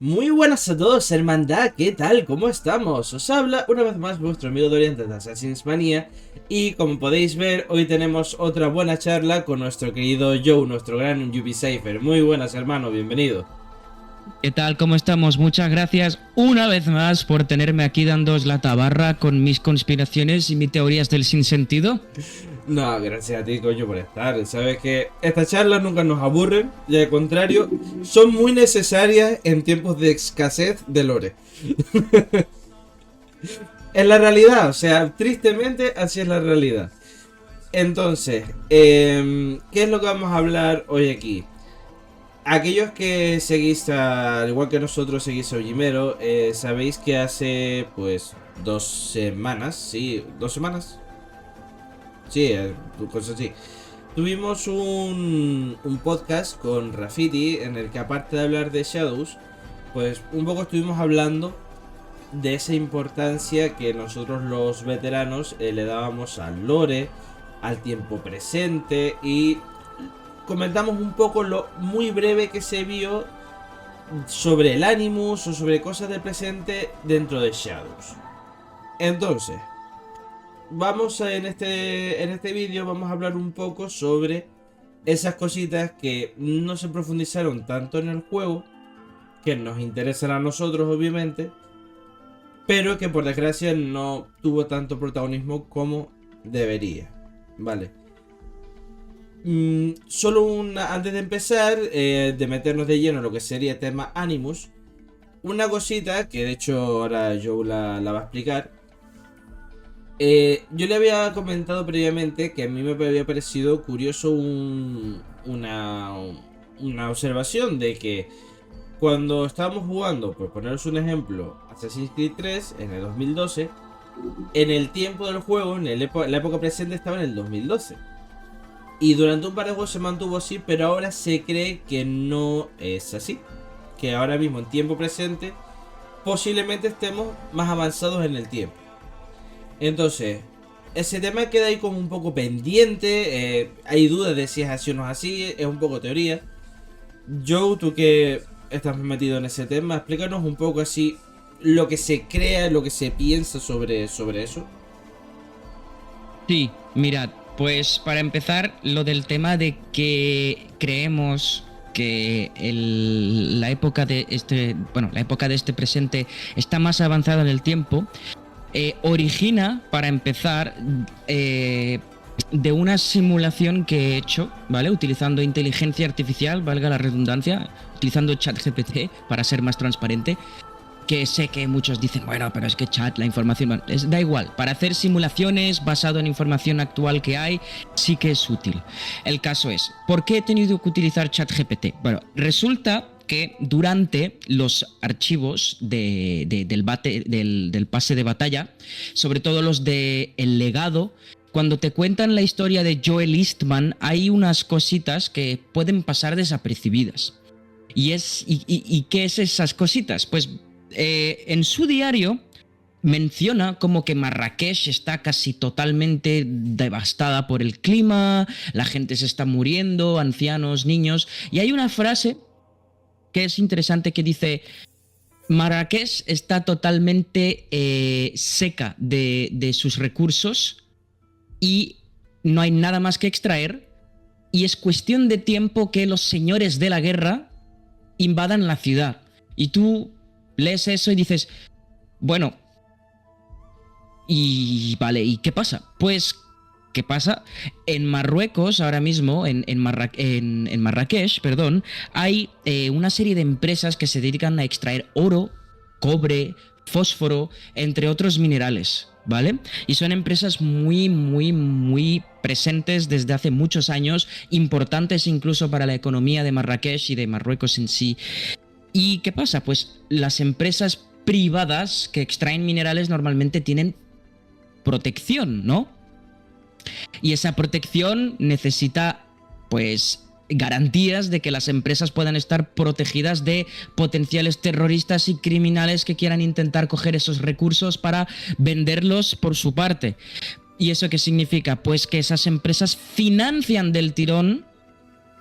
Muy buenas a todos, hermandad, ¿qué tal? ¿Cómo estamos? Os habla una vez más vuestro amigo Dorian de Assassin's Manía. Y como podéis ver, hoy tenemos otra buena charla con nuestro querido Joe, nuestro gran Ubisafer. Muy buenas, hermano, bienvenido. ¿Qué tal? ¿Cómo estamos? Muchas gracias una vez más por tenerme aquí dándoos la tabarra con mis conspiraciones y mis teorías del sinsentido. No, gracias a ti, coño, por estar. Sabes que estas charlas nunca nos aburren, y al contrario, son muy necesarias en tiempos de escasez de lore. Es la realidad, o sea, tristemente así es la realidad. Entonces, ¿qué es lo que vamos a hablar hoy aquí? Aquellos que seguís, al igual que nosotros, seguís a Ojimero, sabéis que hace, pues, 2 semanas, sí, 2 semanas, sí, cosas así. Tuvimos un podcast con Rafiti en el que, aparte de hablar de Shadows, pues un poco estuvimos hablando de esa importancia que nosotros los veteranos le dábamos al lore, al tiempo presente, y comentamos un poco lo muy breve que se vio sobre el Animus o sobre cosas del presente dentro de Shadows. Entonces, en este vídeo vamos a hablar un poco sobre esas cositas que no se profundizaron tanto en el juego, que nos interesan a nosotros obviamente, pero que por desgracia no tuvo tanto protagonismo como debería. Vale. Antes de empezar, de meternos de lleno en lo que sería tema Animus, una cosita que de hecho ahora Joe la va a explicar. Yo le había comentado previamente que a mí me había parecido curioso una observación de que cuando estábamos jugando, por poneros un ejemplo, Assassin's Creed 3 en el 2012, en el tiempo del juego, la época presente, estaba en el 2012. Y durante un par de juegos se mantuvo así, pero ahora se cree que no es así. Que ahora mismo, en tiempo presente, posiblemente estemos más avanzados en el tiempo. Entonces, ese tema queda ahí como un poco pendiente. Hay dudas de si es así o no es así. Es un poco teoría. Joe, tú que estás metido en ese tema, explícanos un poco así lo que se crea, lo que se piensa sobre eso. Sí, mirad, pues para empezar, lo del tema de que creemos que la época de la época de este presente está más avanzada en el tiempo, origina, para empezar, de una simulación que he hecho, ¿vale? Utilizando inteligencia artificial, valga la redundancia, utilizando ChatGPT para ser más transparente. Que sé que muchos dicen, bueno, pero es que chat, la información, bueno, da igual, para hacer simulaciones basado en información actual que hay, sí que es útil. El caso es, ¿por qué he tenido que utilizar ChatGPT? Bueno, resulta que durante los archivos del pase de batalla, sobre todo los de El Legado, cuando te cuentan la historia de Joel Eastman, hay unas cositas que pueden pasar desapercibidas. ¿Y qué es esas cositas? Pues en su diario menciona como que Marrakech está casi totalmente devastada por el clima, la gente se está muriendo, ancianos, niños, y hay una frase que es interesante que dice: Marrakech está totalmente seca de sus recursos y no hay nada más que extraer, y es cuestión de tiempo que los señores de la guerra invadan la ciudad. Y tú lees eso y dices, bueno, y vale, ¿y qué pasa? Pues, ¿qué pasa? En Marruecos, ahora mismo, en Marrakech, perdón, hay una serie de empresas que se dedican a extraer oro, cobre, fósforo, entre otros minerales, ¿vale? Y son empresas muy, muy, muy presentes desde hace muchos años, importantes incluso para la economía de Marrakech y de Marruecos en sí. ¿Y qué pasa? Pues las empresas privadas que extraen minerales normalmente tienen protección, ¿no? Y esa protección necesita, pues, garantías de que las empresas puedan estar protegidas de potenciales terroristas y criminales que quieran intentar coger esos recursos para venderlos por su parte. ¿Y eso qué significa? Pues que esas empresas financian del tirón,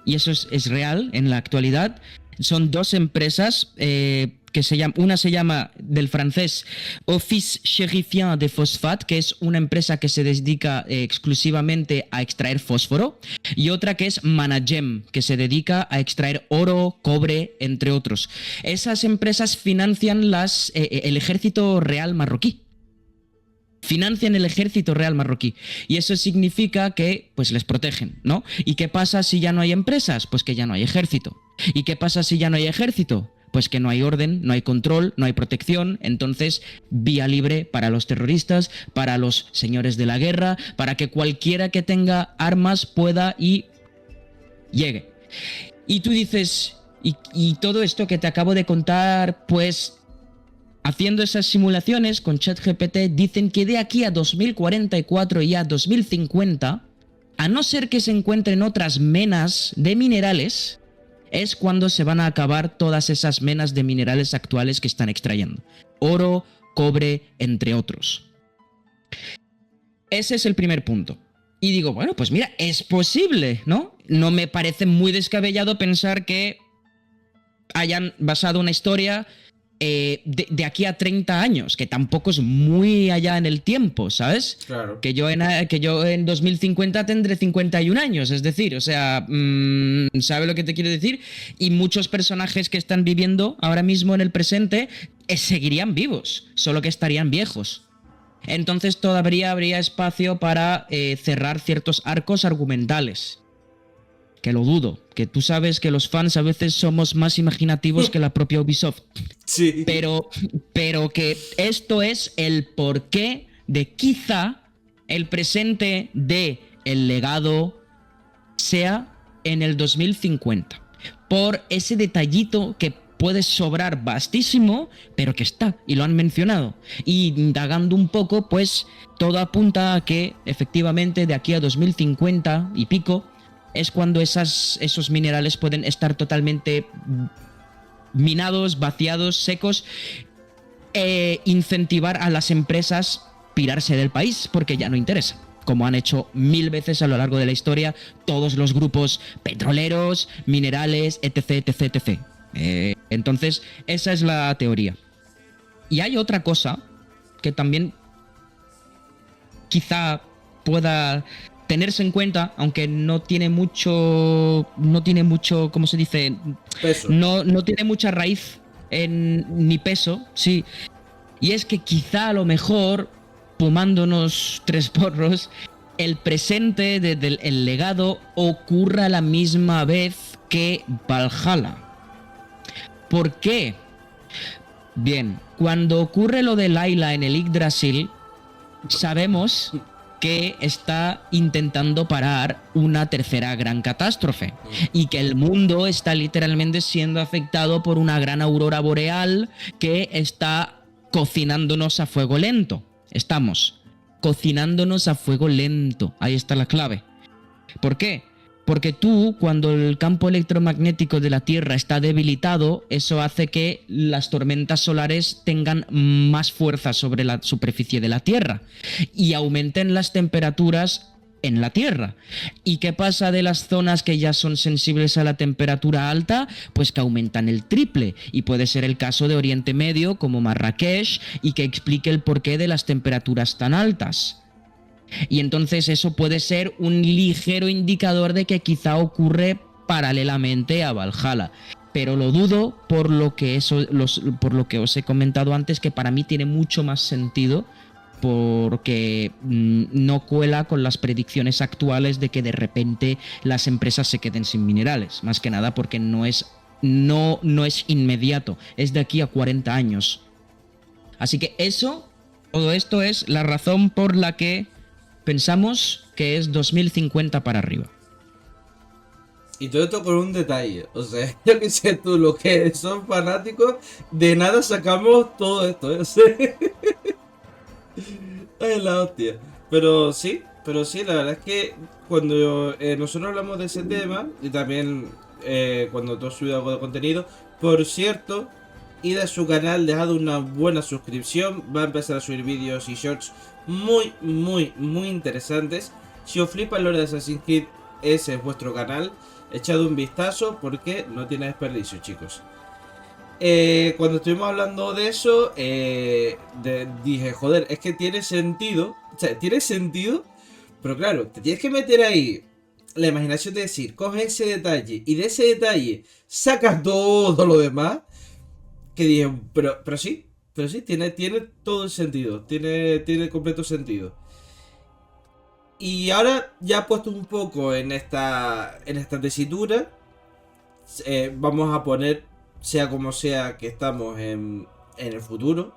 y eso es real en la actualidad. Son dos empresas una se llama del francés Office Chérifien de Phosphate, que es una empresa que se dedica exclusivamente a extraer fósforo, y otra que es Managem, que se dedica a extraer oro, cobre, entre otros. Esas empresas financian el ejército real marroquí. Financian el ejército real marroquí. Y eso significa que pues les protegen, ¿no? ¿Y qué pasa si ya no hay empresas? Pues que ya no hay ejército. ¿Y qué pasa si ya no hay ejército? Pues que no hay orden, no hay control, no hay protección. Entonces, vía libre para los terroristas, para los señores de la guerra, para que cualquiera que tenga armas pueda y llegue. Y tú dices, y todo esto que te acabo de contar, pues haciendo esas simulaciones con ChatGPT, dicen que de aquí a 2044 y a 2050, a no ser que se encuentren otras menas de minerales, es cuando se van a acabar todas esas menas de minerales actuales que están extrayendo. Oro, cobre, entre otros. Ese es el primer punto. Y digo, bueno, pues mira, es posible, ¿no? No me parece muy descabellado pensar que hayan basado una historia de aquí a 30 años, que tampoco es muy allá en el tiempo, ¿sabes? Claro. Que yo en 2050 tendré 51 años, es decir, o sea, ¿sabe lo que te quiero decir? Y muchos personajes que están viviendo ahora mismo en el presente seguirían vivos, solo que estarían viejos. Entonces todavía habría espacio para cerrar ciertos arcos argumentales. Que lo dudo, que tú sabes que los fans a veces somos más imaginativos que la propia Ubisoft. Sí. Pero que esto es el porqué de quizá el presente de el legado sea en el 2050. Por ese detallito que puede sobrar vastísimo, pero que está, y lo han mencionado. Y indagando un poco, pues todo apunta a que efectivamente de aquí a 2050 y pico es cuando esos minerales pueden estar totalmente minados, vaciados, secos, incentivar a las empresas pirarse del país porque ya no interesa, como han hecho 1000 veces a lo largo de la historia todos los grupos petroleros, minerales, etc, etc, etc. Entonces, esa es la teoría. Y hay otra cosa que también quizá pueda tenerse en cuenta, aunque no tiene mucho, ¿cómo se dice? Peso. No tiene mucha raíz ni peso, sí. Y es que quizá a lo mejor, fumándonos 3 porros, el presente del legado ocurra a la misma vez que Valhalla. ¿Por qué? Bien, cuando ocurre lo de Layla en el Yggdrasil, sabemos que está intentando parar una tercera gran catástrofe y que el mundo está literalmente siendo afectado por una gran aurora boreal que está cocinándonos a fuego lento. Estamos cocinándonos a fuego lento. Ahí está la clave. ¿Por qué? Porque tú, cuando el campo electromagnético de la Tierra está debilitado, eso hace que las tormentas solares tengan más fuerza sobre la superficie de la Tierra y aumenten las temperaturas en la Tierra. ¿Y qué pasa de las zonas que ya son sensibles a la temperatura alta? Pues que aumentan el triple, y puede ser el caso de Oriente Medio, como Marrakech, y que explique el porqué de las temperaturas tan altas. Y entonces eso puede ser un ligero indicador de que quizá ocurre paralelamente a Valhalla. Pero lo dudo por lo que os he comentado antes, que para mí tiene mucho más sentido, porque no cuela con las predicciones actuales de que de repente las empresas se queden sin minerales. Más que nada porque no es inmediato, es de aquí a 40 años. Así que todo esto es la razón por la que pensamos que es 2050 para arriba. Y todo esto con un detalle. O sea, yo que sé tú, lo que son fanáticos, de nada sacamos todo esto, ¿eh? O sea, ay, la hostia. Pero sí, la verdad es que cuando nosotros hablamos de ese tema, y también cuando tú has subido algo de contenido, por cierto, id a su canal, dejad una buena suscripción, va a empezar a subir vídeos y shorts muy, muy, muy interesantes. Si os flipa el lore de Assassin's Creed, ese es vuestro canal. Echad un vistazo porque no tiene desperdicio, chicos. cuando estuvimos hablando de eso, dije, joder, es que tiene sentido. O sea, tiene sentido, pero claro, te tienes que meter ahí la imaginación de decir, coge ese detalle y de ese detalle sacas todo lo demás. Que dije, pero sí, tiene todo el sentido, tiene completo sentido. Y ahora ya puesto un poco en esta tesitura, vamos a poner, sea como sea que estamos en el futuro.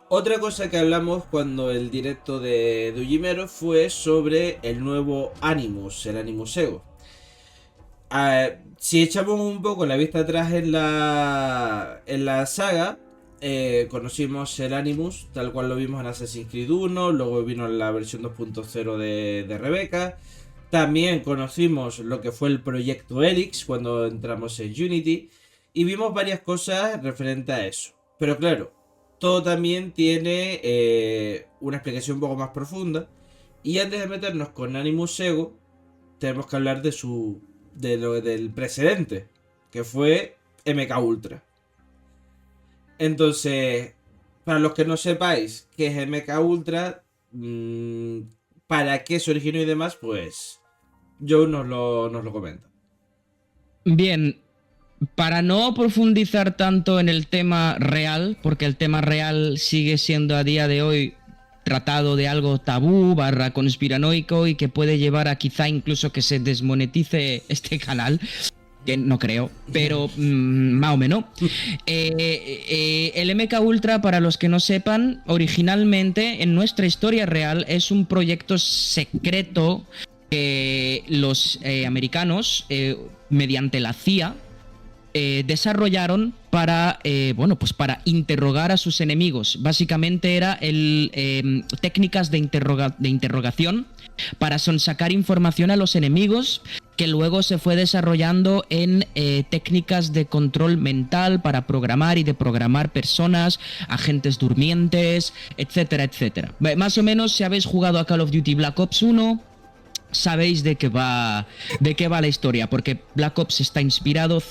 Otra cosa que hablamos cuando el directo de Ujimero fue sobre el nuevo Animus, el Animus Ego. Si echamos un poco la vista atrás en la saga, conocimos el Animus, tal cual lo vimos en Assassin's Creed 1, luego vino la versión 2.0 de Rebecca. También conocimos lo que fue el proyecto Helix cuando entramos en Unity. Y vimos varias cosas referentes a eso. Pero claro, todo también tiene una explicación un poco más profunda. Y antes de meternos con Animus Ego, tenemos que hablar del precedente, que fue MK Ultra. Entonces, para los que no sepáis qué es MK Ultra, para qué se originó y demás, pues Joe nos lo comenta. Bien, para no profundizar tanto en el tema real, porque el tema real sigue siendo a día de hoy tratado de algo tabú / conspiranoico y que puede llevar a quizá incluso que se desmonetice este canal, que no creo, pero más o menos. El MK Ultra, para los que no sepan, originalmente en nuestra historia real es un proyecto secreto que los americanos, mediante la CIA, desarrollaron para, pues para interrogar a sus enemigos. Básicamente era técnicas de interrogación para sonsacar información a los enemigos, que luego se fue desarrollando en técnicas de control mental para programar y deprogramar personas, agentes durmientes, etcétera, etcétera. Más o menos, si habéis jugado a Call of Duty Black Ops 1, sabéis de qué va la historia, porque Black Ops está inspirado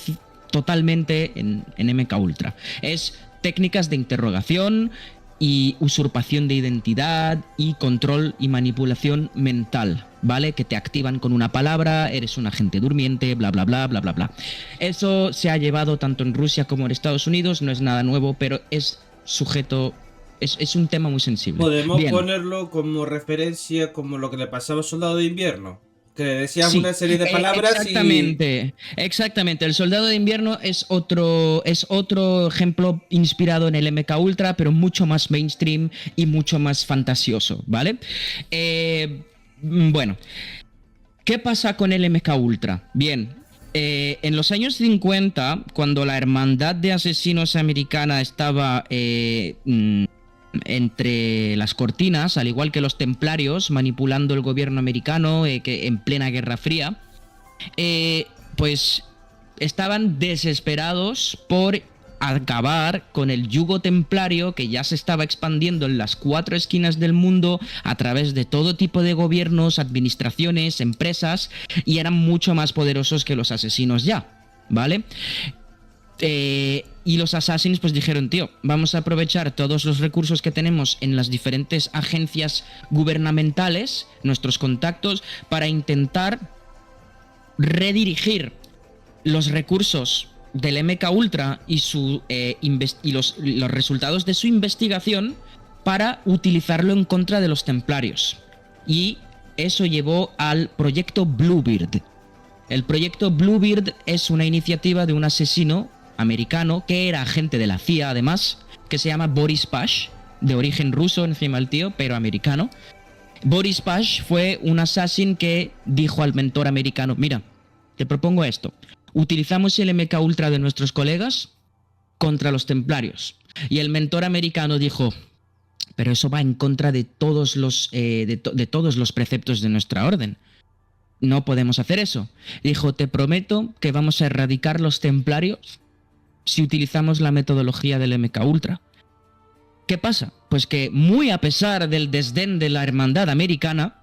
totalmente en MK Ultra. Es técnicas de interrogación y usurpación de identidad y control y manipulación mental, ¿vale? Que te activan con una palabra, eres un agente durmiente, bla, bla, bla, bla, bla, bla. Eso se ha llevado tanto en Rusia como en Estados Unidos, no es nada nuevo, pero es sujeto... Es un tema muy sensible. Podemos ponerlo como referencia como lo que le pasaba al Soldado de Invierno. Que le decías una serie de palabras Exactamente. El Soldado de Invierno es otro ejemplo inspirado en el MK Ultra, pero mucho más mainstream y mucho más fantasioso, ¿vale? Bueno, ¿qué pasa con el MK Ultra? Bien, en los años 50, cuando la Hermandad de Asesinos Americana estaba entre las cortinas, al igual que los templarios, manipulando el gobierno americano que en plena Guerra Fría, pues estaban desesperados por acabar con el yugo templario que ya se estaba expandiendo en las 4 esquinas del mundo a través de todo tipo de gobiernos, administraciones, empresas, y eran mucho más poderosos que los asesinos ya, ¿vale? Y los Assassins pues dijeron, tío, vamos a aprovechar todos los recursos que tenemos en las diferentes agencias gubernamentales, nuestros contactos, para intentar redirigir los recursos del MK Ultra y los resultados de su investigación para utilizarlo en contra de los templarios. Y eso llevó al proyecto Bluebeard. El proyecto Bluebeard es una iniciativa de un asesino americano que era agente de la CIA, además, que se llama Boris Pash, de origen ruso encima el tío, pero americano. Boris Pash fue un assassin que dijo al mentor americano, mira, te propongo esto, utilizamos el MK Ultra de nuestros colegas contra los templarios. Y el mentor americano dijo, pero eso va en contra de todos los preceptos de nuestra orden. No podemos hacer eso. Dijo, te prometo que vamos a erradicar los templarios si utilizamos la metodología del MK Ultra. ¿Qué pasa? Pues que muy a pesar del desdén de la hermandad americana,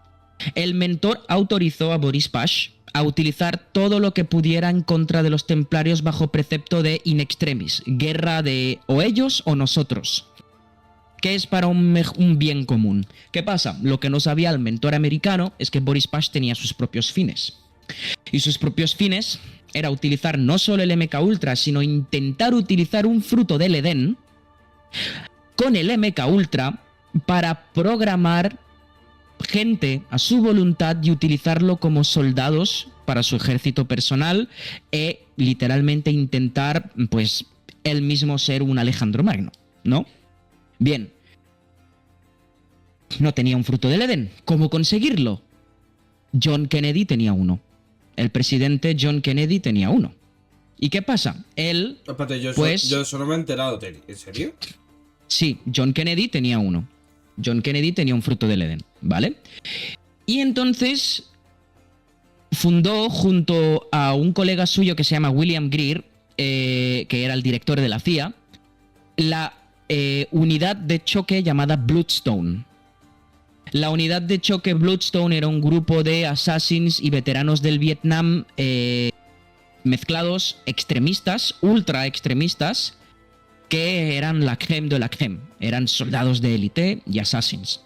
el mentor autorizó a Boris Pash a utilizar todo lo que pudiera en contra de los templarios bajo precepto de in extremis, guerra de o ellos o nosotros, que es para un bien común. ¿Qué pasa? Lo que no sabía el mentor americano es que Boris Pash tenía sus propios fines. Y sus propios fines era utilizar no solo el MK Ultra, sino intentar utilizar un fruto del Edén con el MK Ultra para programar gente a su voluntad y utilizarlo como soldados para su ejército personal e literalmente intentar, pues, él mismo ser un Alejandro Magno, ¿no? Bien. No tenía un fruto del Edén. ¿Cómo conseguirlo? John Kennedy tenía uno. El presidente John Kennedy tenía uno. ¿Y qué pasa? Él, Espérate, yo pues... eso no me he enterado, Terry. ¿En serio? Sí, John Kennedy tenía uno. John Kennedy tenía un fruto del Edén, ¿vale? Y entonces fundó junto a un colega suyo que se llama William Greer, que era el director de la CIA, la unidad de choque llamada Bloodstone. La unidad de choque Bloodstone era un grupo de assassins y veteranos del Vietnam mezclados, extremistas, ultra extremistas, que eran la crème de la crème. Eran soldados de élite y assassins.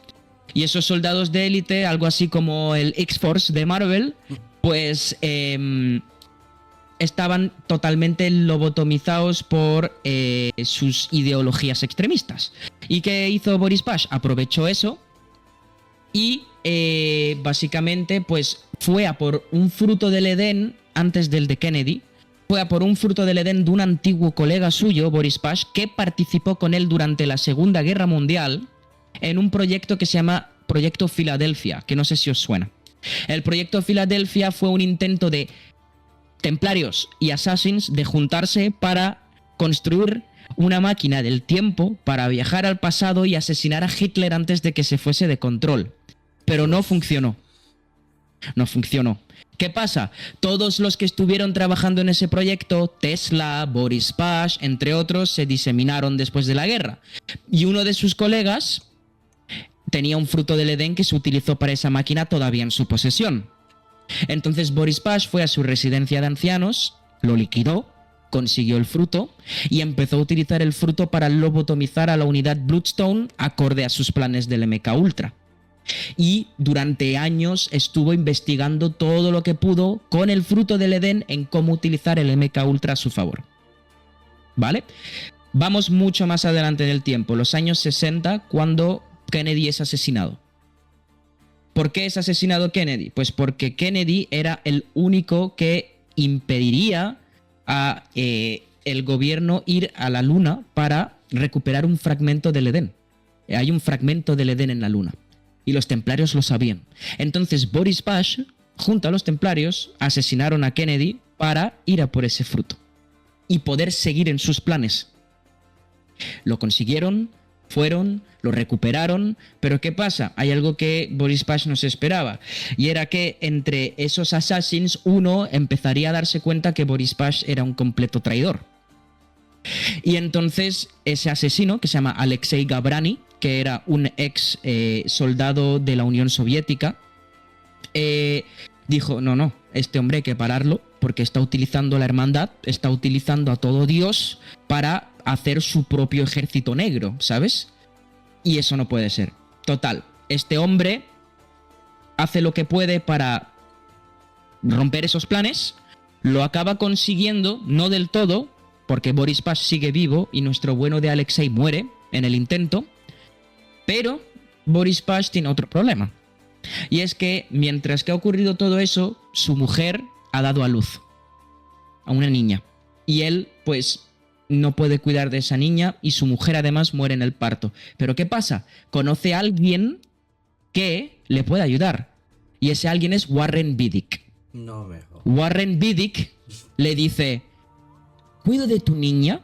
Y esos soldados de élite, algo así como el X-Force de Marvel, pues estaban totalmente lobotomizados por sus ideologías extremistas. ¿Y qué hizo Boris Pash? Aprovechó eso y básicamente pues fue a por un fruto del Edén antes del de Kennedy. Fue a por un fruto del Edén de un antiguo colega suyo, Boris Pash, que participó con él durante la Segunda Guerra Mundial en un proyecto que se llama Proyecto Filadelfia, que no sé si os suena. El Proyecto Filadelfia fue un intento de templarios y assassins de juntarse para construir una máquina del tiempo para viajar al pasado y asesinar a Hitler antes de que se fuese de control. Pero no funcionó. No funcionó. ¿Qué pasa? Todos los que estuvieron trabajando en ese proyecto, Tesla, Boris Pash, entre otros, se diseminaron después de la guerra. Y uno de sus colegas tenía un fruto del Edén que se utilizó para esa máquina todavía en su posesión. Entonces Boris Pash fue a su residencia de ancianos, lo liquidó, consiguió el fruto y empezó a utilizar el fruto para lobotomizar a la unidad Bloodstone acorde a sus planes del MK Ultra. Y durante años estuvo investigando todo lo que pudo con el fruto del Edén en cómo utilizar el MK Ultra a su favor. ¿Vale? Vamos mucho más adelante en el tiempo, los años 60, cuando Kennedy es asesinado. ¿Por qué es asesinado Kennedy? Pues porque Kennedy era el único que impediría a el gobierno ir a la Luna para recuperar un fragmento del Edén. Hay un fragmento del Edén en la Luna. Y los templarios lo sabían. Entonces Boris Pash, junto a los templarios, asesinaron a Kennedy para ir a por ese fruto. Y poder seguir en sus planes. Lo consiguieron, fueron, lo recuperaron, pero ¿qué pasa? Hay algo que Boris Pash no se esperaba. Y era que entre esos assassins, uno empezaría a darse cuenta que Boris Pash era un completo traidor. Y entonces ese asesino, que se llama Alexei Gavrani, que era un ex soldado de la Unión Soviética, dijo, no, este hombre hay que pararlo porque está utilizando la hermandad, está utilizando a todo Dios para hacer su propio ejército negro, ¿sabes? Y eso no puede ser. Total, este hombre hace lo que puede para romper esos planes, lo acaba consiguiendo, no del todo, porque Boris Pash sigue vivo y nuestro bueno de Alexei muere en el intento, pero Boris Pash tiene otro problema. Y es que mientras que ha ocurrido todo eso, su mujer ha dado a luz a una niña. Y él, pues, no puede cuidar de esa niña y su mujer además muere en el parto. Pero ¿qué pasa? Conoce a alguien que le puede ayudar. Y ese alguien es Warren Beatty. No mejor. Warren Beatty le dice, cuido de tu niña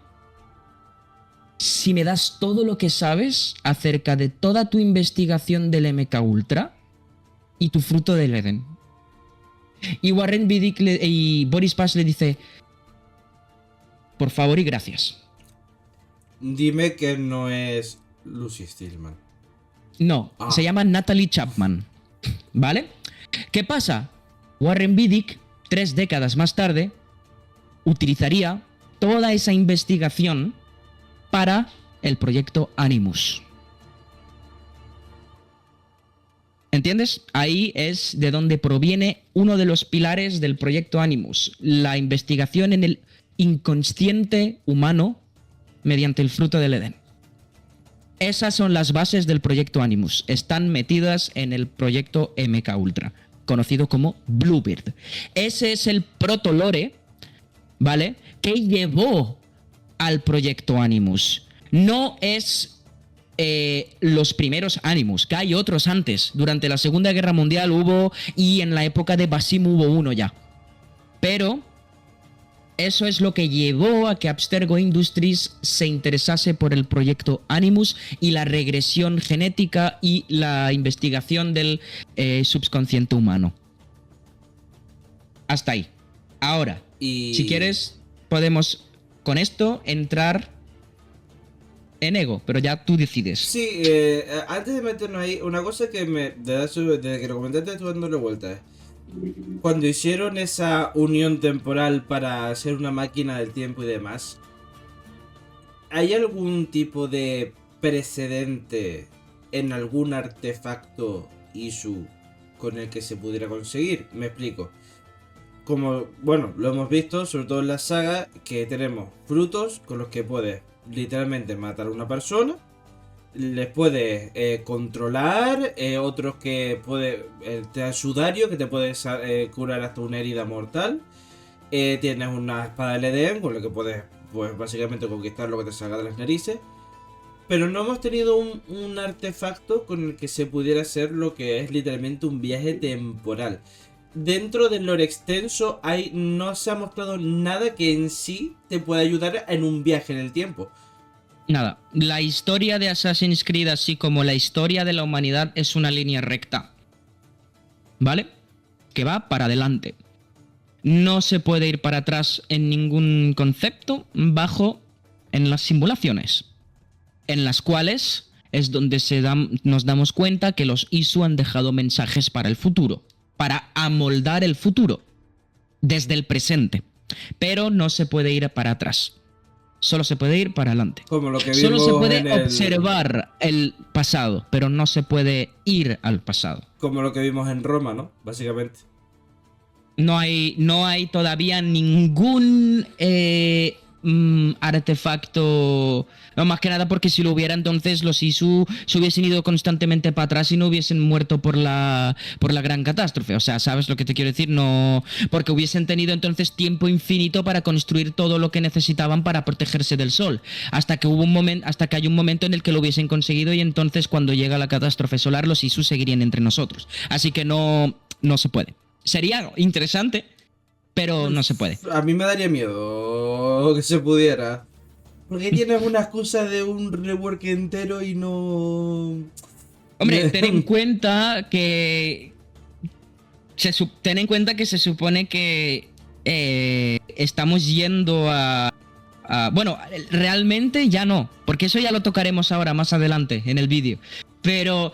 si me das todo lo que sabes acerca de toda tu investigación del MK Ultra y tu fruto del Edén. Y Warren Beatty y Boris Pash le dice, por favor y gracias. Dime que no es Lucy Stillman. No, se llama Natalie Chapman. ¿Vale? ¿Qué pasa? Warren Beatty 3 décadas más tarde, utilizaría toda esa investigación para el proyecto Animus. ¿Entiendes? Ahí es de donde proviene uno de los pilares del proyecto Animus, la investigación en el inconsciente humano mediante el fruto del Edén. Esas son las bases del proyecto Animus. Están metidas en el proyecto MK Ultra, conocido como Bluebeard. Ese es el protolore, ¿vale?, que llevó al proyecto Animus. No es los primeros Animus, que hay otros antes. Durante la Segunda Guerra Mundial hubo, y en la época de Basim hubo uno ya. Pero eso es lo que llevó a que Abstergo Industries se interesase por el proyecto Animus y la regresión genética y la investigación del subconsciente humano. Hasta ahí. Ahora, si quieres, podemos con esto entrar en ego, pero ya tú decides. Sí, antes de meternos ahí, una cosa que desde que lo comentaste estuve dándole vueltas. Cuando hicieron esa unión temporal para hacer una máquina del tiempo y demás, ¿hay algún tipo de precedente en algún artefacto Isu con el que se pudiera conseguir? Me explico. Como, bueno, lo hemos visto, sobre todo en la saga, que tenemos frutos con los que puedes literalmente matar a una persona, les puedes controlar, otros que puede te da sudario, que te puede curar hasta una herida mortal, tienes una espada del Edén con la que puedes, pues básicamente conquistar lo que te salga de las narices, pero no hemos tenido un artefacto con el que se pudiera hacer lo que es literalmente un viaje temporal. Dentro del lore extenso no se ha mostrado nada que en sí te pueda ayudar en un viaje en el tiempo. Nada, la historia de Assassin's Creed, así como la historia de la humanidad, es una línea recta, ¿vale? Que va para adelante. No se puede ir para atrás en ningún concepto en las simulaciones, en las cuales es donde nos damos cuenta que los Isu han dejado mensajes para el futuro, para amoldar el futuro desde el presente. Pero no se puede ir para atrás. Solo se puede ir para adelante. Como lo que Solo vimos se puede observar el pasado, pero no se puede ir al pasado. Como lo que vimos en Roma, ¿no? Básicamente. No hay todavía ningún artefacto. No, más que nada porque si lo hubiera, entonces los Isu se hubiesen ido constantemente para atrás y no hubiesen muerto por la gran catástrofe. O sea, ¿sabes lo que te quiero decir? No, porque hubiesen tenido entonces tiempo infinito para construir todo lo que necesitaban para protegerse del sol. Hasta que hay un momento en el que lo hubiesen conseguido, y entonces cuando llega la catástrofe solar, los Isu seguirían entre nosotros. Así que no se puede. Sería interesante, pero no se puede. A mí me daría miedo que se pudiera. Porque tienes una excusa de un rework entero y no... Hombre, ten en cuenta que se supone que estamos yendo a... Bueno, realmente ya no, porque eso ya lo tocaremos ahora más adelante en el vídeo. Pero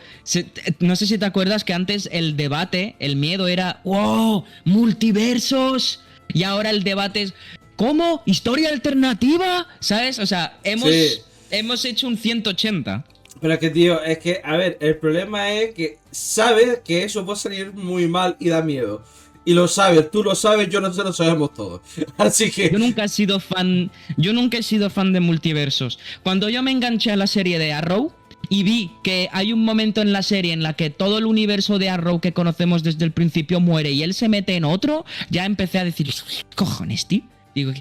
no sé si te acuerdas que antes el debate, el miedo era ¡wow! ¡Multiversos! Y ahora el debate es ¿cómo? ¿Historia alternativa? ¿Sabes? O sea, hemos hecho un 180. Pero es que, tío, es que, a ver, el problema es que sabes que eso puede salir muy mal y da miedo. Y lo sabes, tú lo sabes, yo no sé, lo sabemos todos. Así que... Yo nunca he sido fan de multiversos. Cuando yo me enganché a la serie de Arrow y vi que hay un momento en la serie en la que todo el universo de Arrow que conocemos desde el principio muere y él se mete en otro, ya empecé a decir, ¿qué cojones, tío? Digo,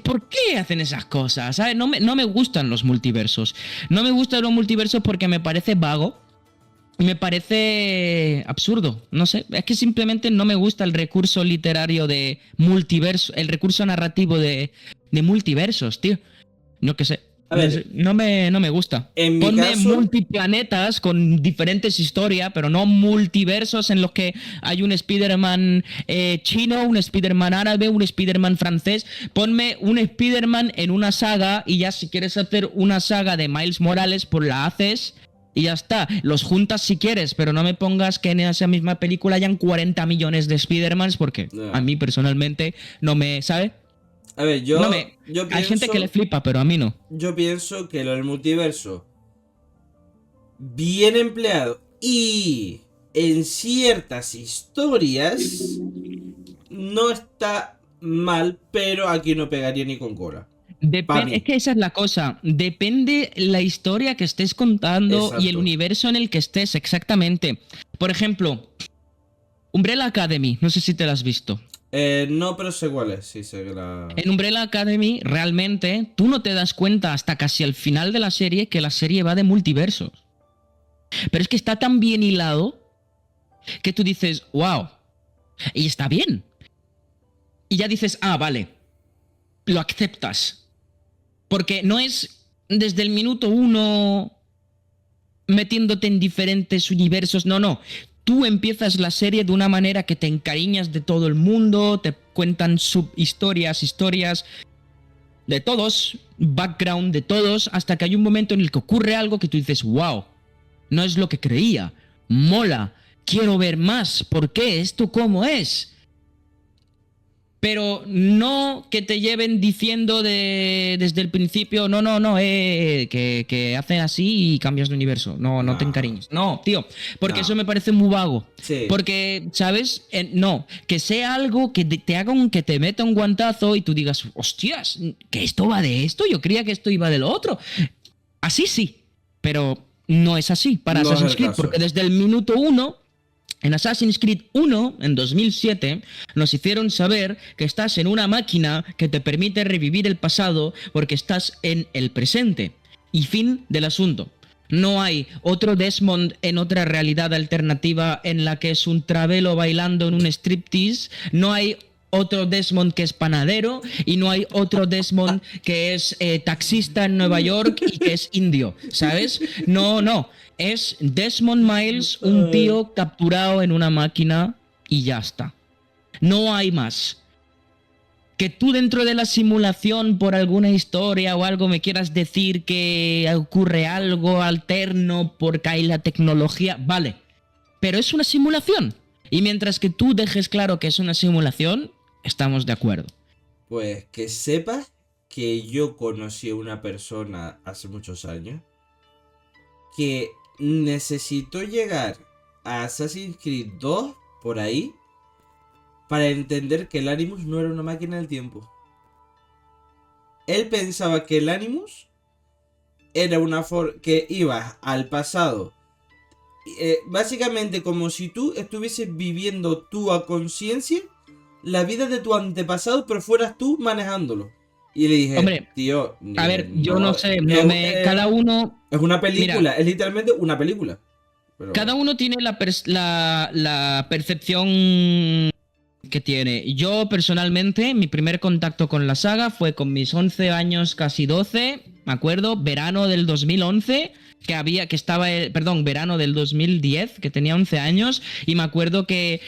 ¿por qué hacen esas cosas? ¿Sabes? No me gustan los multiversos. No me gustan los multiversos porque me parece vago. Me parece absurdo. No sé. Es que simplemente no me gusta el recurso literario de multiverso. El recurso narrativo de multiversos, tío. No que sé. A ver, no me gusta. Ponme multiplanetas con diferentes historias, pero no multiversos en los que hay un Spider-Man chino, un Spider-Man árabe, un Spider-Man francés. Ponme un Spider-Man en una saga y ya si quieres hacer una saga de Miles Morales, pues la haces y ya está. Los juntas si quieres, pero no me pongas que en esa misma película hayan 40 millones de Spider-Mans porque a mí personalmente no me, ¿sabes? A ver, No me... yo Hay gente que le flipa, pero a mí no. Yo pienso que lo del multiverso, bien empleado y en ciertas historias, no está mal, pero aquí no pegaría ni con cola. Pa' mí. Es que esa es la cosa. Depende la historia que estés contando y el Exacto. universo en el que estés, exactamente. Por ejemplo, Umbrella Academy, no sé si te la has visto. No, pero sé cuál es, sí sé que la... En Umbrella Academy, realmente, tú no te das cuenta hasta casi al final de la serie que la serie va de multiversos. Pero es que está tan bien hilado que tú dices, wow, y está bien. Y ya dices, ah, vale, lo aceptas. Porque no es desde el minuto uno metiéndote en diferentes universos, no, no. Tú empiezas la serie de una manera que te encariñas de todo el mundo, te cuentan subhistorias, historias de todos, background de todos, hasta que hay un momento en el que ocurre algo que tú dices, wow, no es lo que creía, mola, quiero ver más, ¿por qué? ¿Esto cómo es? Pero no que te lleven diciendo desde el principio, no, no, no, que hacen así y cambias de universo. No, no te No, encariñes. No, tío, porque eso no. me parece muy vago. Sí. Porque, ¿sabes? No, que sea algo que te haga que te meta un guantazo y tú digas, hostias, que esto va de esto, yo creía que esto iba de lo otro. Así sí, pero no es así para No es Assassin's el Creed, caso. porque desde el minuto uno en Assassin's Creed 1, en 2007, nos hicieron saber que estás en una máquina que te permite revivir el pasado porque estás en el presente. Y fin del asunto. No hay otro Desmond en otra realidad alternativa en la que es un travelo bailando en un striptease. No hay otro Desmond que es panadero y no hay otro Desmond que es taxista en Nueva York y que es indio, ¿sabes? No, no. Es Desmond Miles, un tío capturado en una máquina y ya está. No hay más. Que tú dentro de la simulación por alguna historia o algo me quieras decir que ocurre algo alterno porque hay la tecnología, vale. Pero es una simulación. Y mientras que tú dejes claro que es una simulación, estamos de acuerdo. Pues que sepas que yo conocí a una persona hace muchos años que necesitó llegar a Assassin's Creed 2 por ahí para entender que el Animus no era una máquina del tiempo. Él pensaba que el Animus era una forma que ibas al pasado. Básicamente como si tú estuvieses viviendo tú a conciencia la vida de tu antepasado, pero fueras tú manejándolo. Y le dije, Hombre, tío, a ver, yo no, no sé, no me. Cada uno. es una Mira, película, es literalmente una película. cada Pero uno tiene la percepción que tiene. Yo personalmente, mi primer contacto con la saga fue con mis 11 años, casi 12, me acuerdo, verano del 2011, verano del 2010, que tenía 11 años, y me acuerdo que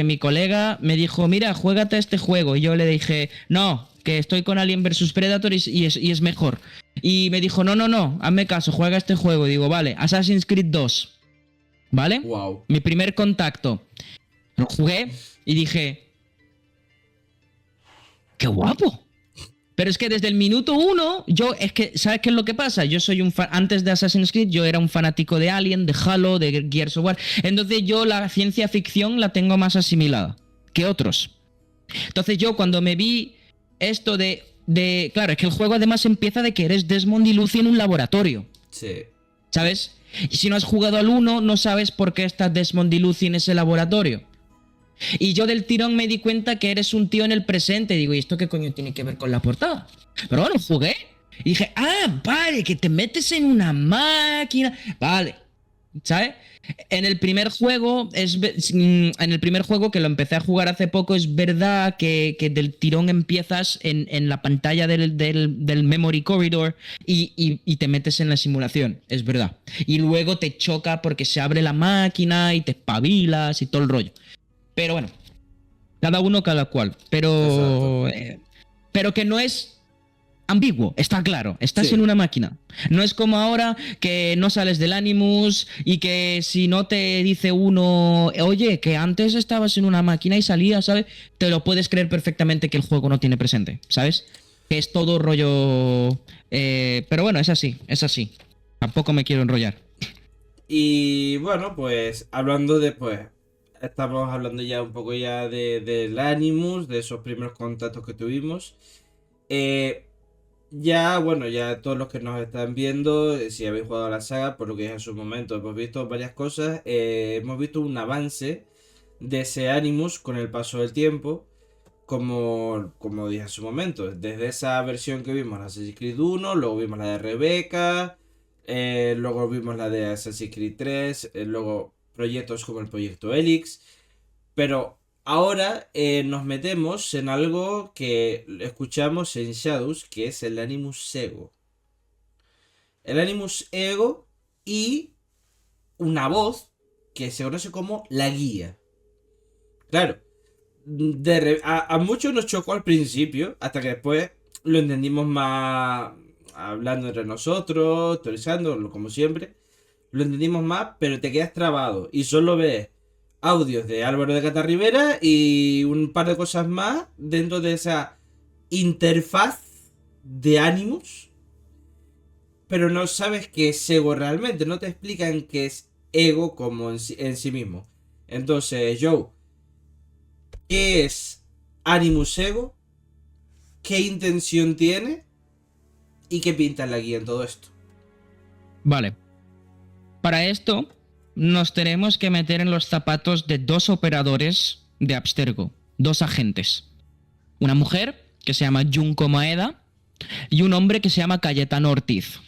mi colega me dijo, mira, juégate este juego, y yo le dije, no, que estoy con Alien vs Predator y es mejor. Y me dijo, no, no, no, hazme caso, juega este juego. Y digo, vale, Assassin's Creed 2, ¿vale? wow. Mi primer contacto. Lo jugué y dije, ¡qué guapo! Pero es que desde el minuto uno, es que, ¿sabes qué es lo que pasa? Yo soy antes de Assassin's Creed, yo era un fanático de Alien, de Halo, de Gears of War. Entonces yo la ciencia ficción la tengo más asimilada que otros. Entonces yo cuando me vi esto claro, es que el juego además empieza de que eres Desmond y Lucy en un laboratorio. Sí. ¿Sabes? Y si no has jugado al 1, no sabes por qué está Desmond y Lucy en ese laboratorio. Y yo del tirón me di cuenta que eres un tío en el presente. Digo, ¿y esto qué coño tiene que ver con la portada? Pero bueno, jugué. Y dije, ah, vale, que te metes en una máquina. Vale. ¿Sabes? En el primer juego, que lo empecé a jugar hace poco, es verdad que del tirón empiezas en la pantalla del memory corridor y te metes en la simulación, es verdad. Y luego te choca porque se abre la máquina y te espabilas y todo el rollo. Pero bueno, cada uno, cada cual. Pero que no es ambiguo, está claro. Estás Sí. en una máquina. No es como ahora que no sales del Animus y que si no te dice uno, oye, que antes estabas en una máquina y salías, ¿sabes? Te lo puedes creer perfectamente que el juego no tiene presente, ¿sabes? Que es todo rollo. Pero bueno, es así, es así. Tampoco me quiero enrollar. Y bueno, pues hablando de, pues, estamos hablando ya un poco ya del Animus, de esos primeros contactos que tuvimos. Eh, ya, bueno, ya todos los que nos están viendo, si habéis jugado a la saga, por lo que dije en su momento, hemos visto varias cosas. Hemos visto un avance de ese Animus con el paso del tiempo. Como dije en su momento, desde esa versión que vimos, la Assassin's Creed 1, luego vimos la de Rebecca, luego vimos la de Assassin's Creed 3, luego proyectos como el proyecto Helix, pero ahora nos metemos en algo que escuchamos en Shadows, que es el Animus Ego. El Animus Ego y una voz que se conoce como la guía. Claro, a muchos nos chocó al principio, hasta que después lo entendimos más hablando entre nosotros, teorizando, como siempre. Lo entendimos más, pero te quedas trabado y solo ves audios de Álvaro de Catarribera y un par de cosas más dentro de esa interfaz de Animus, pero no sabes qué es ego realmente, no te explican qué es ego como en sí mismo. Entonces, Joe, ¿qué es Animus Ego? ¿Qué intención tiene? ¿Y qué pinta en la guía en todo esto? Vale. Para esto, nos tenemos que meter en los zapatos de dos operadores de Abstergo, dos agentes. Una mujer, que se llama Junko Maeda, y un hombre que se llama Cayetano Ortiz.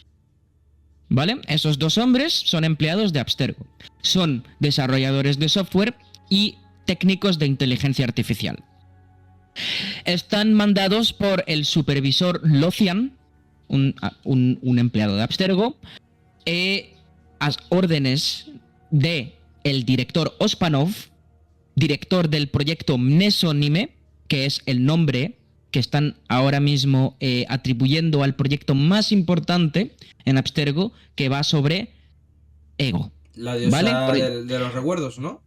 ¿Vale? Esos dos hombres son empleados de Abstergo. Son desarrolladores de software y técnicos de inteligencia artificial. Están mandados por el supervisor Lothian, un empleado de Abstergo, a órdenes de el director Ospanov, director del proyecto Mnesonime, que es el nombre que están ahora mismo atribuyendo al proyecto más importante en Abstergo, que va sobre ego. La ¿Vale? diosa de los recuerdos, ¿no?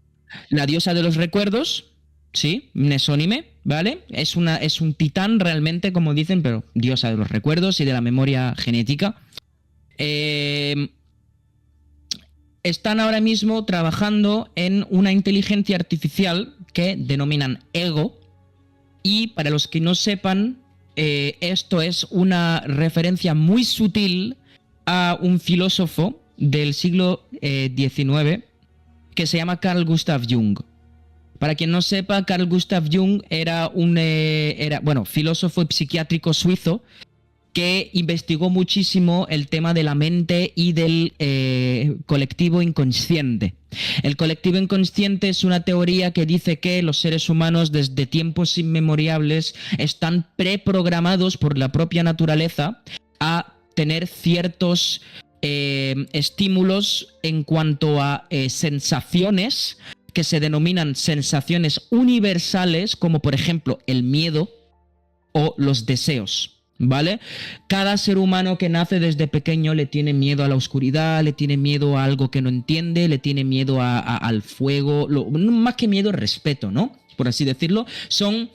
La diosa de los recuerdos, sí, Mnesonime, ¿vale? Es un titán realmente, como dicen, pero diosa de los recuerdos y de la memoria genética. Están ahora mismo trabajando en una inteligencia artificial que denominan Ego. Y para los que no sepan, esto es una referencia muy sutil a un filósofo del siglo XIX que se llama Carl Gustav Jung. Para quien no sepa, Carl Gustav Jung era un filósofo psiquiátrico suizo que investigó muchísimo el tema de la mente y del colectivo inconsciente. El colectivo inconsciente es una teoría que dice que los seres humanos desde tiempos inmemorables están preprogramados por la propia naturaleza a tener ciertos estímulos en cuanto a sensaciones que se denominan sensaciones universales, como por ejemplo el miedo o los deseos. ¿Vale? Cada ser humano que nace desde pequeño le tiene miedo a la oscuridad, le tiene miedo a algo que no entiende, le tiene miedo al fuego, más que miedo, respeto, ¿no? Por así decirlo. Son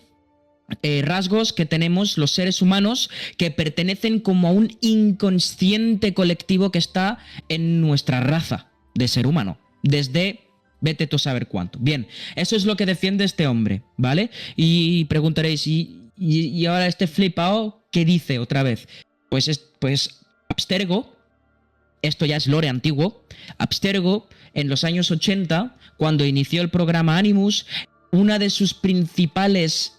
rasgos que tenemos los seres humanos que pertenecen como a un inconsciente colectivo que está en nuestra raza de ser humano. Desde vete tú a saber cuánto. Bien, eso es lo que defiende este hombre, ¿vale? Y preguntaréis, ¿y ahora este flipado qué dice otra vez? Pues Abstergo, esto ya es lore antiguo, Abstergo en los años 80, cuando inició el programa Animus, uno de sus principales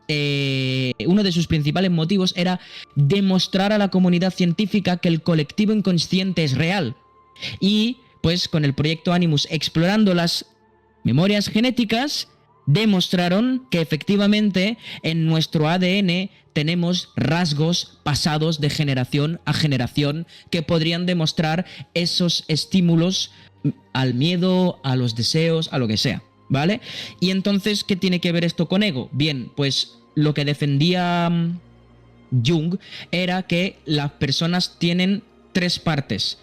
motivos era demostrar a la comunidad científica que el colectivo inconsciente es real. Y pues con el proyecto Animus, explorando las memorias genéticas, demostraron que efectivamente en nuestro ADN tenemos rasgos pasados de generación a generación que podrían demostrar esos estímulos al miedo, a los deseos, a lo que sea, ¿vale? Y entonces, ¿qué tiene que ver esto con ego? Bien, pues lo que defendía Jung era que las personas tienen tres partes: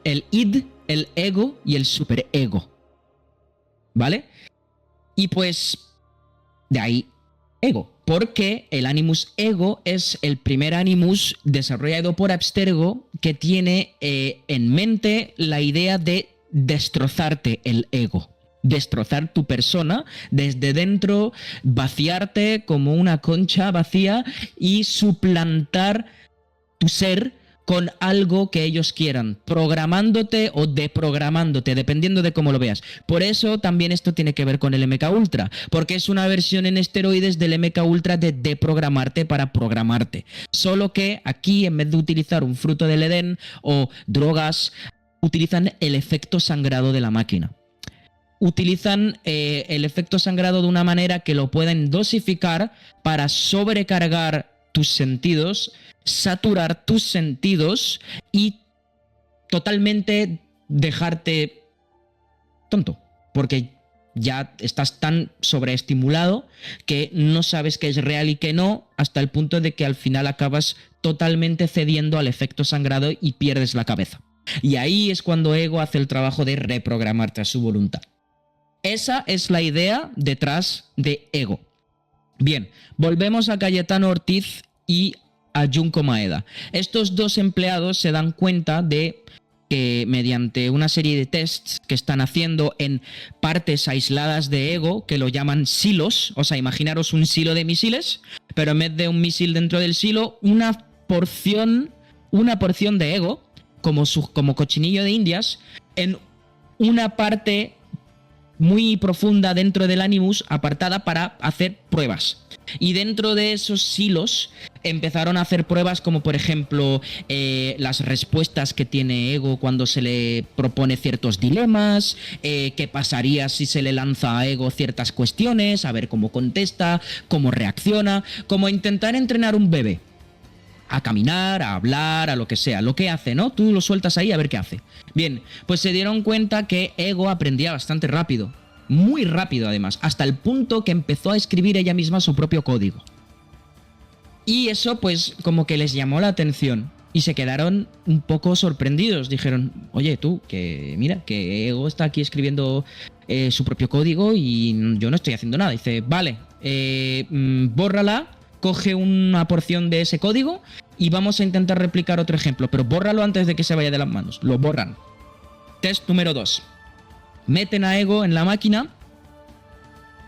el id, el ego y el superego. ¿Vale? Y pues de ahí ego, porque el animus ego es el primer animus desarrollado por Abstergo que tiene en mente la idea de destrozarte el ego. Destrozar tu persona desde dentro, vaciarte como una concha vacía y suplantar tu ser con algo que ellos quieran, programándote o deprogramándote, dependiendo de cómo lo veas. Por eso también esto tiene que ver con el MK Ultra, porque es una versión en esteroides del MK Ultra de deprogramarte para programarte. Solo que aquí, en vez de utilizar un fruto del Edén o drogas, utilizan el efecto sangrado de la máquina. Utilizan el efecto sangrado de una manera que lo pueden dosificar para sobrecargar tus sentidos, saturar tus sentidos y totalmente dejarte tonto, porque ya estás tan sobreestimulado que no sabes qué es real y qué no, hasta el punto de que al final acabas totalmente cediendo al efecto sangrado y pierdes la cabeza. Y ahí es cuando Ego hace el trabajo de reprogramarte a su voluntad. Esa es la idea detrás de Ego. Bien, volvemos a Cayetano Ortiz y a Junko Maeda. Estos dos empleados se dan cuenta de que mediante una serie de tests que están haciendo en partes aisladas de Ego, que lo llaman silos, o sea, imaginaros un silo de misiles, pero en vez de un misil dentro del silo, una porción de Ego, como cochinillo de indias, en una parte muy profunda dentro del Animus, apartada para hacer pruebas. Y dentro de esos silos empezaron a hacer pruebas como, por ejemplo, las respuestas que tiene Ego cuando se le propone ciertos dilemas, qué pasaría si se le lanza a Ego ciertas cuestiones, a ver cómo contesta, cómo reacciona, como intentar entrenar un bebé a caminar, a hablar, a lo que sea, lo que hace, ¿no? Tú lo sueltas ahí a ver qué hace. Bien, pues se dieron cuenta que Ego aprendía bastante rápido, muy rápido además, hasta el punto que empezó a escribir ella misma su propio código. Y eso pues como que les llamó la atención y se quedaron un poco sorprendidos. Dijeron, oye tú, que mira, que Ego está aquí escribiendo su propio código y yo no estoy haciendo nada. Dice, vale, bórrala, coge una porción de ese código y vamos a intentar replicar otro ejemplo, pero bórralo antes de que se vaya de las manos. Lo borran. Test número 2. Meten a Ego en la máquina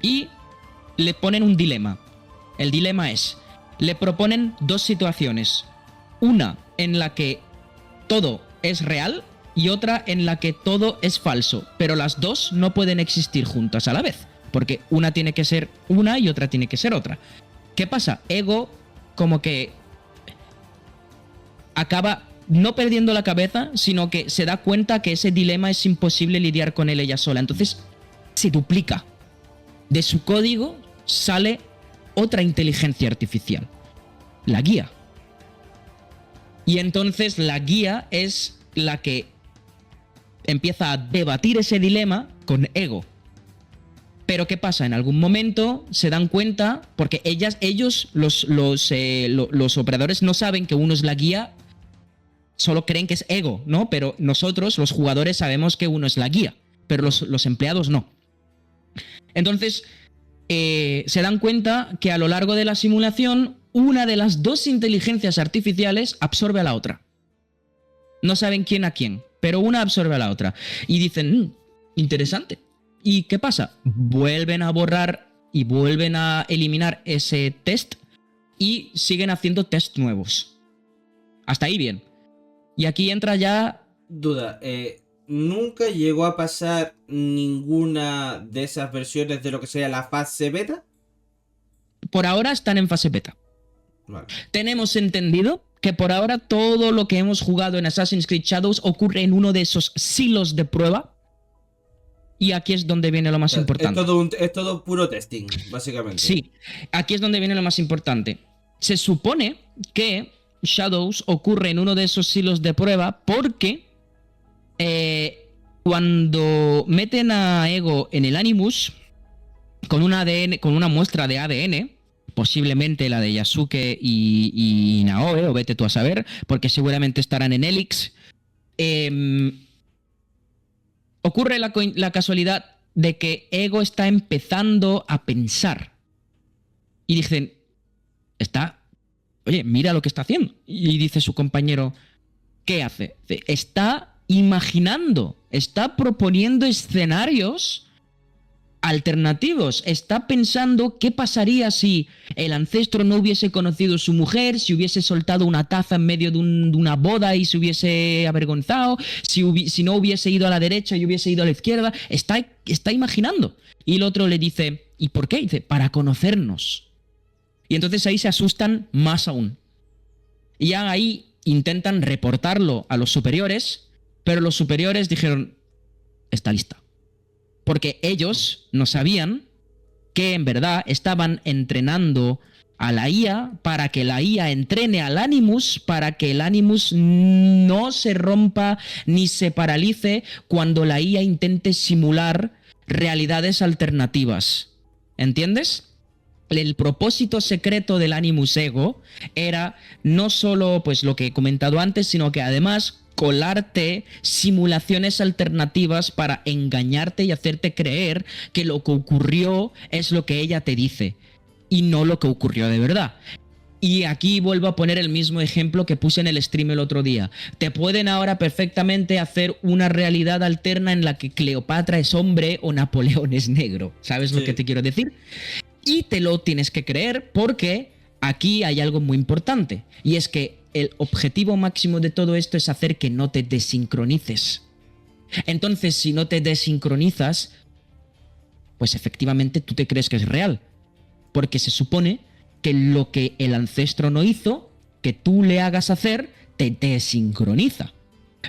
y le ponen un dilema. El dilema es, le proponen dos situaciones. Una en la que todo es real y otra en la que todo es falso, pero las dos no pueden existir juntas a la vez, porque una tiene que ser una y otra tiene que ser otra. ¿Qué pasa? Ego como que acaba no perdiendo la cabeza, sino que se da cuenta que ese dilema es imposible lidiar con él ella sola. Entonces se duplica. De su código sale otra inteligencia artificial, la guía. Y entonces la guía es la que empieza a debatir ese dilema con Ego. Pero ¿qué pasa? En algún momento se dan cuenta, porque ellos, los operadores, no saben que uno es la guía, solo creen que es Ego, ¿no? Pero nosotros, los jugadores, sabemos que uno es la guía, pero los empleados no. Entonces, se dan cuenta que a lo largo de la simulación, una de las dos inteligencias artificiales absorbe a la otra. No saben quién a quién, pero una absorbe a la otra. Y dicen, interesante. ¿Y qué pasa? Vuelven a borrar y vuelven a eliminar ese test y siguen haciendo test nuevos. Hasta ahí bien. Y aquí entra ya... Duda, ¿nunca llegó a pasar ninguna de esas versiones de lo que sería la fase beta? Por ahora están en fase beta. Vale. Tenemos entendido que por ahora todo lo que hemos jugado en Assassin's Creed Shadows ocurre en uno de esos silos de prueba. Y aquí es donde viene lo más importante. Es todo puro testing, básicamente. Sí, aquí es donde viene lo más importante. Se supone que Shadows ocurre en uno de esos silos de prueba porque cuando meten a Ego en el Animus con una muestra de ADN, posiblemente la de Yasuke y Naoe, o vete tú a saber, porque seguramente estarán en Helix. Ocurre la casualidad de que Ego está empezando a pensar. Y dicen, oye, mira lo que está haciendo. Y dice su compañero, ¿qué hace? Está imaginando, está proponiendo escenarios alternativos, está pensando qué pasaría si el ancestro no hubiese conocido a su mujer, si hubiese soltado una taza en medio de una boda y se hubiese avergonzado, si no hubiese ido a la derecha y hubiese ido a la izquierda. Está imaginando. Y el otro le dice, ¿y por qué? Dice, para conocernos. Y entonces ahí se asustan más aún. Y ya ahí intentan reportarlo a los superiores, pero los superiores dijeron, está lista. Porque ellos no sabían que en verdad estaban entrenando a la IA para que la IA entrene al Animus, para que el Animus no se rompa ni se paralice cuando la IA intente simular realidades alternativas. ¿Entiendes? El propósito secreto del Animus Ego era no solo pues lo que he comentado antes, sino que además colarte simulaciones alternativas para engañarte y hacerte creer que lo que ocurrió es lo que ella te dice y no lo que ocurrió de verdad. Y aquí vuelvo a poner el mismo ejemplo que puse en el stream el otro día. Te pueden ahora perfectamente hacer una realidad alterna en la que Cleopatra es hombre o Napoleón es negro. ¿Sabes lo que te quiero decir? Y te lo tienes que creer porque aquí hay algo muy importante. Y es que el objetivo máximo de todo esto es hacer que no te desincronices. Entonces, si no te desincronizas, pues efectivamente tú te crees que es real. Porque se supone que lo que el ancestro no hizo, que tú le hagas hacer, te desincroniza.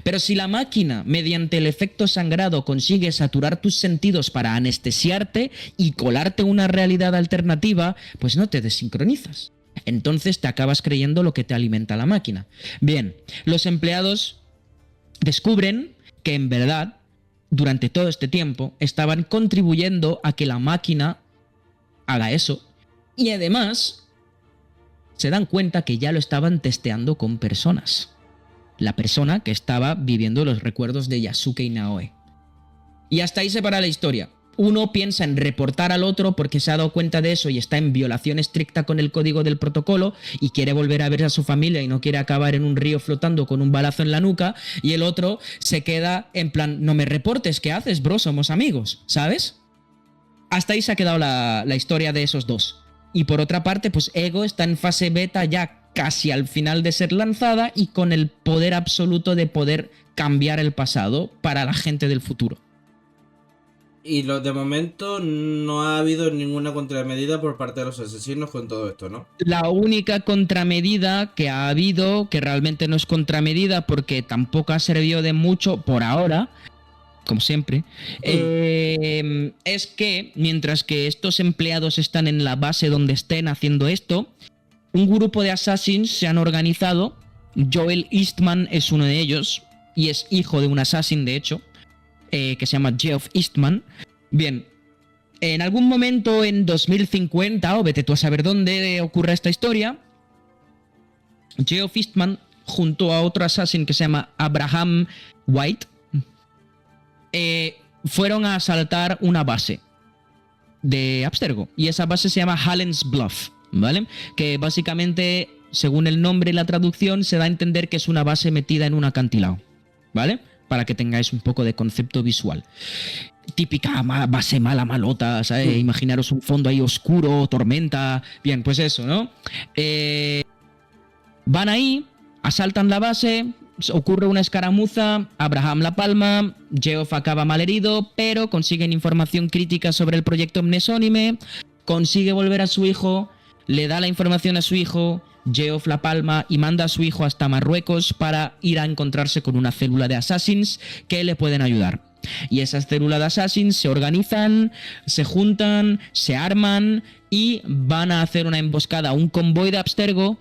Pero si la máquina, mediante el efecto sangrado, consigue saturar tus sentidos para anestesiarte y colarte una realidad alternativa, pues no te desincronizas. Entonces te acabas creyendo lo que te alimenta la máquina. Bien, los empleados descubren que en verdad, durante todo este tiempo, estaban contribuyendo a que la máquina haga eso. Y además, se dan cuenta que ya lo estaban testeando con personas. La persona que estaba viviendo los recuerdos de Yasuke y Naoe. Y hasta ahí se para la historia. Uno piensa en reportar al otro porque se ha dado cuenta de eso y está en violación estricta con el código del protocolo y quiere volver a ver a su familia y no quiere acabar en un río flotando con un balazo en la nuca, y el otro se queda en plan, no me reportes, ¿qué haces, bro? Somos amigos, ¿sabes? Hasta ahí se ha quedado la historia de esos dos. Y por otra parte, pues Ego está en fase beta ya casi al final de ser lanzada y con el poder absoluto de poder cambiar el pasado para la gente del futuro. Y de momento no ha habido ninguna contramedida por parte de los asesinos con todo esto, ¿no? La única contramedida que ha habido, que realmente no es contramedida porque tampoco ha servido de mucho por ahora, como siempre, es que mientras que estos empleados están en la base donde estén haciendo esto, un grupo de assassins se han organizado. Joel Eastman es uno de ellos y es hijo de un assassin, de hecho, que se llama Geoff Eastman. Bien, en algún momento en 2050, o vete tú a saber dónde ocurre esta historia, Geoff Eastman, junto a otro assassin que se llama Abraham White, fueron a asaltar una base de Abstergo. Y esa base se llama Hallen's Bluff, ¿vale? Que básicamente, según el nombre y la traducción, se da a entender que es una base metida en un acantilado, ¿vale? Para que tengáis un poco de concepto visual. Típica base mala, malota, ¿sabes? Imaginaros un fondo ahí oscuro, tormenta. Bien, pues eso, ¿no? Van ahí, asaltan la base, ocurre una escaramuza, Abraham la palma, Geoff acaba malherido, pero consiguen información crítica sobre el proyecto Mnesónime, consigue volver a su hijo, le da la información a su hijo, Geoff la palma y manda a su hijo hasta Marruecos para ir a encontrarse con una célula de assassins que le pueden ayudar. Y esas células de assassins se organizan, se juntan, se arman y van a hacer una emboscada a un convoy de Abstergo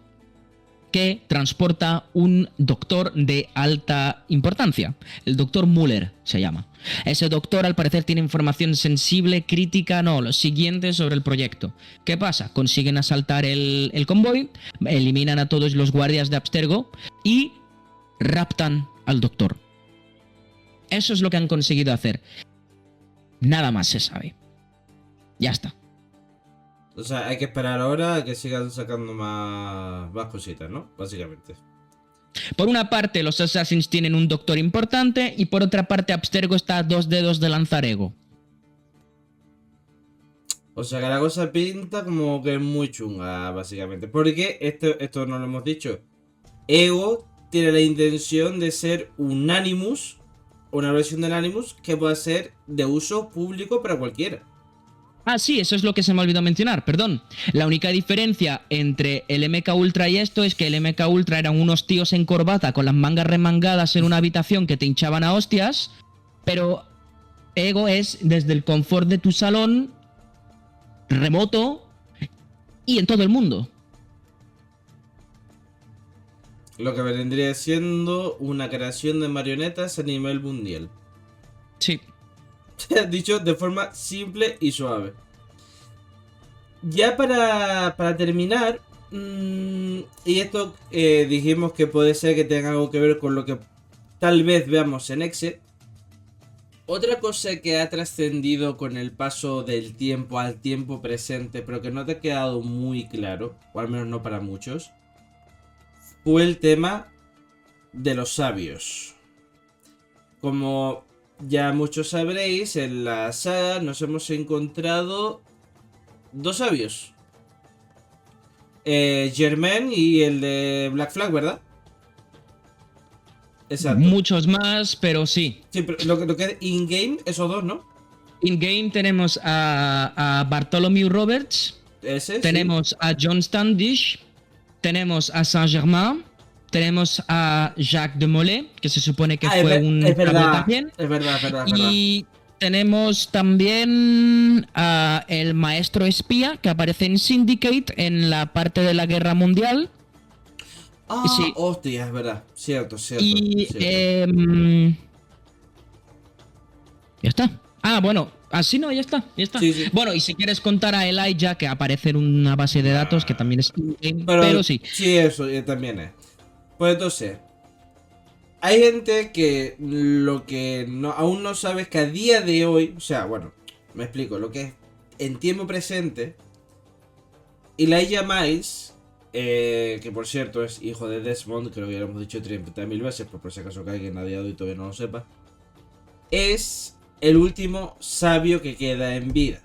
que transporta un doctor de alta importancia. El doctor Muller se llama. Ese doctor al parecer tiene información sensible, crítica, no, lo siguiente sobre el proyecto. ¿Qué pasa? Consiguen asaltar el convoy, eliminan a todos los guardias de Abstergo y raptan al doctor. Eso es lo que han conseguido hacer. Nada más se sabe. Ya está. O sea, hay que esperar ahora a que sigan sacando más cositas, ¿no? Básicamente. Por una parte, los Assassins tienen un doctor importante y por otra parte, Abstergo está a 2 dedos de lanzar Ego. O sea, que la cosa pinta como que es muy chunga, básicamente. Porque esto no lo hemos dicho. Ego tiene la intención de ser un Animus, una versión del Animus que pueda ser de uso público para cualquiera. Ah, sí, eso es lo que se me olvidó mencionar, perdón. La única diferencia entre el MK Ultra y esto es que el MK Ultra eran unos tíos en corbata con las mangas remangadas en una habitación que te hinchaban a hostias, pero Ego es desde el confort de tu salón, remoto y en todo el mundo. Lo que vendría siendo una creación de marionetas a nivel mundial. Sí. Dicho de forma simple y suave. Ya para terminar, y esto dijimos que puede ser que tenga algo que ver con lo que tal vez veamos en Exe. Otra cosa que ha trascendido con el paso del tiempo al tiempo presente, pero que no te ha quedado muy claro, o al menos no para muchos, fue el tema de los sabios. Como ya muchos sabréis, en la saga nos hemos encontrado dos sabios. Germain y el de Black Flag, ¿verdad? Exacto. Muchos más, pero sí. Sí, pero lo que es in-game, esos dos, ¿no? In-game tenemos a Bartholomew Roberts, Ese, tenemos sí. a John Standish, tenemos a Saint-Germain, tenemos a Jacques de Molay, que se supone que fue un es sabio verdad, también. es verdad. Y tenemos también a el maestro espía que aparece en Syndicate en la parte de la Guerra Mundial. Ah, Sí. hostia, es verdad. Cierto. Y ya está. Ah, bueno, así no, ya está. Sí. Bueno, y si quieres contar a Elijah, que aparece en una base de datos, que también es in-game, pero sí. Sí, eso también es. Pues entonces, hay gente que lo que aún no sabe es que a día de hoy, o sea, bueno, me explico, lo que es en tiempo presente, Elijah Miles, que por cierto es hijo de Desmond, creo que ya lo hemos dicho 30.000 veces, por si acaso que alguien a día de hoy todavía no lo sepa, es el último sabio que queda en vida.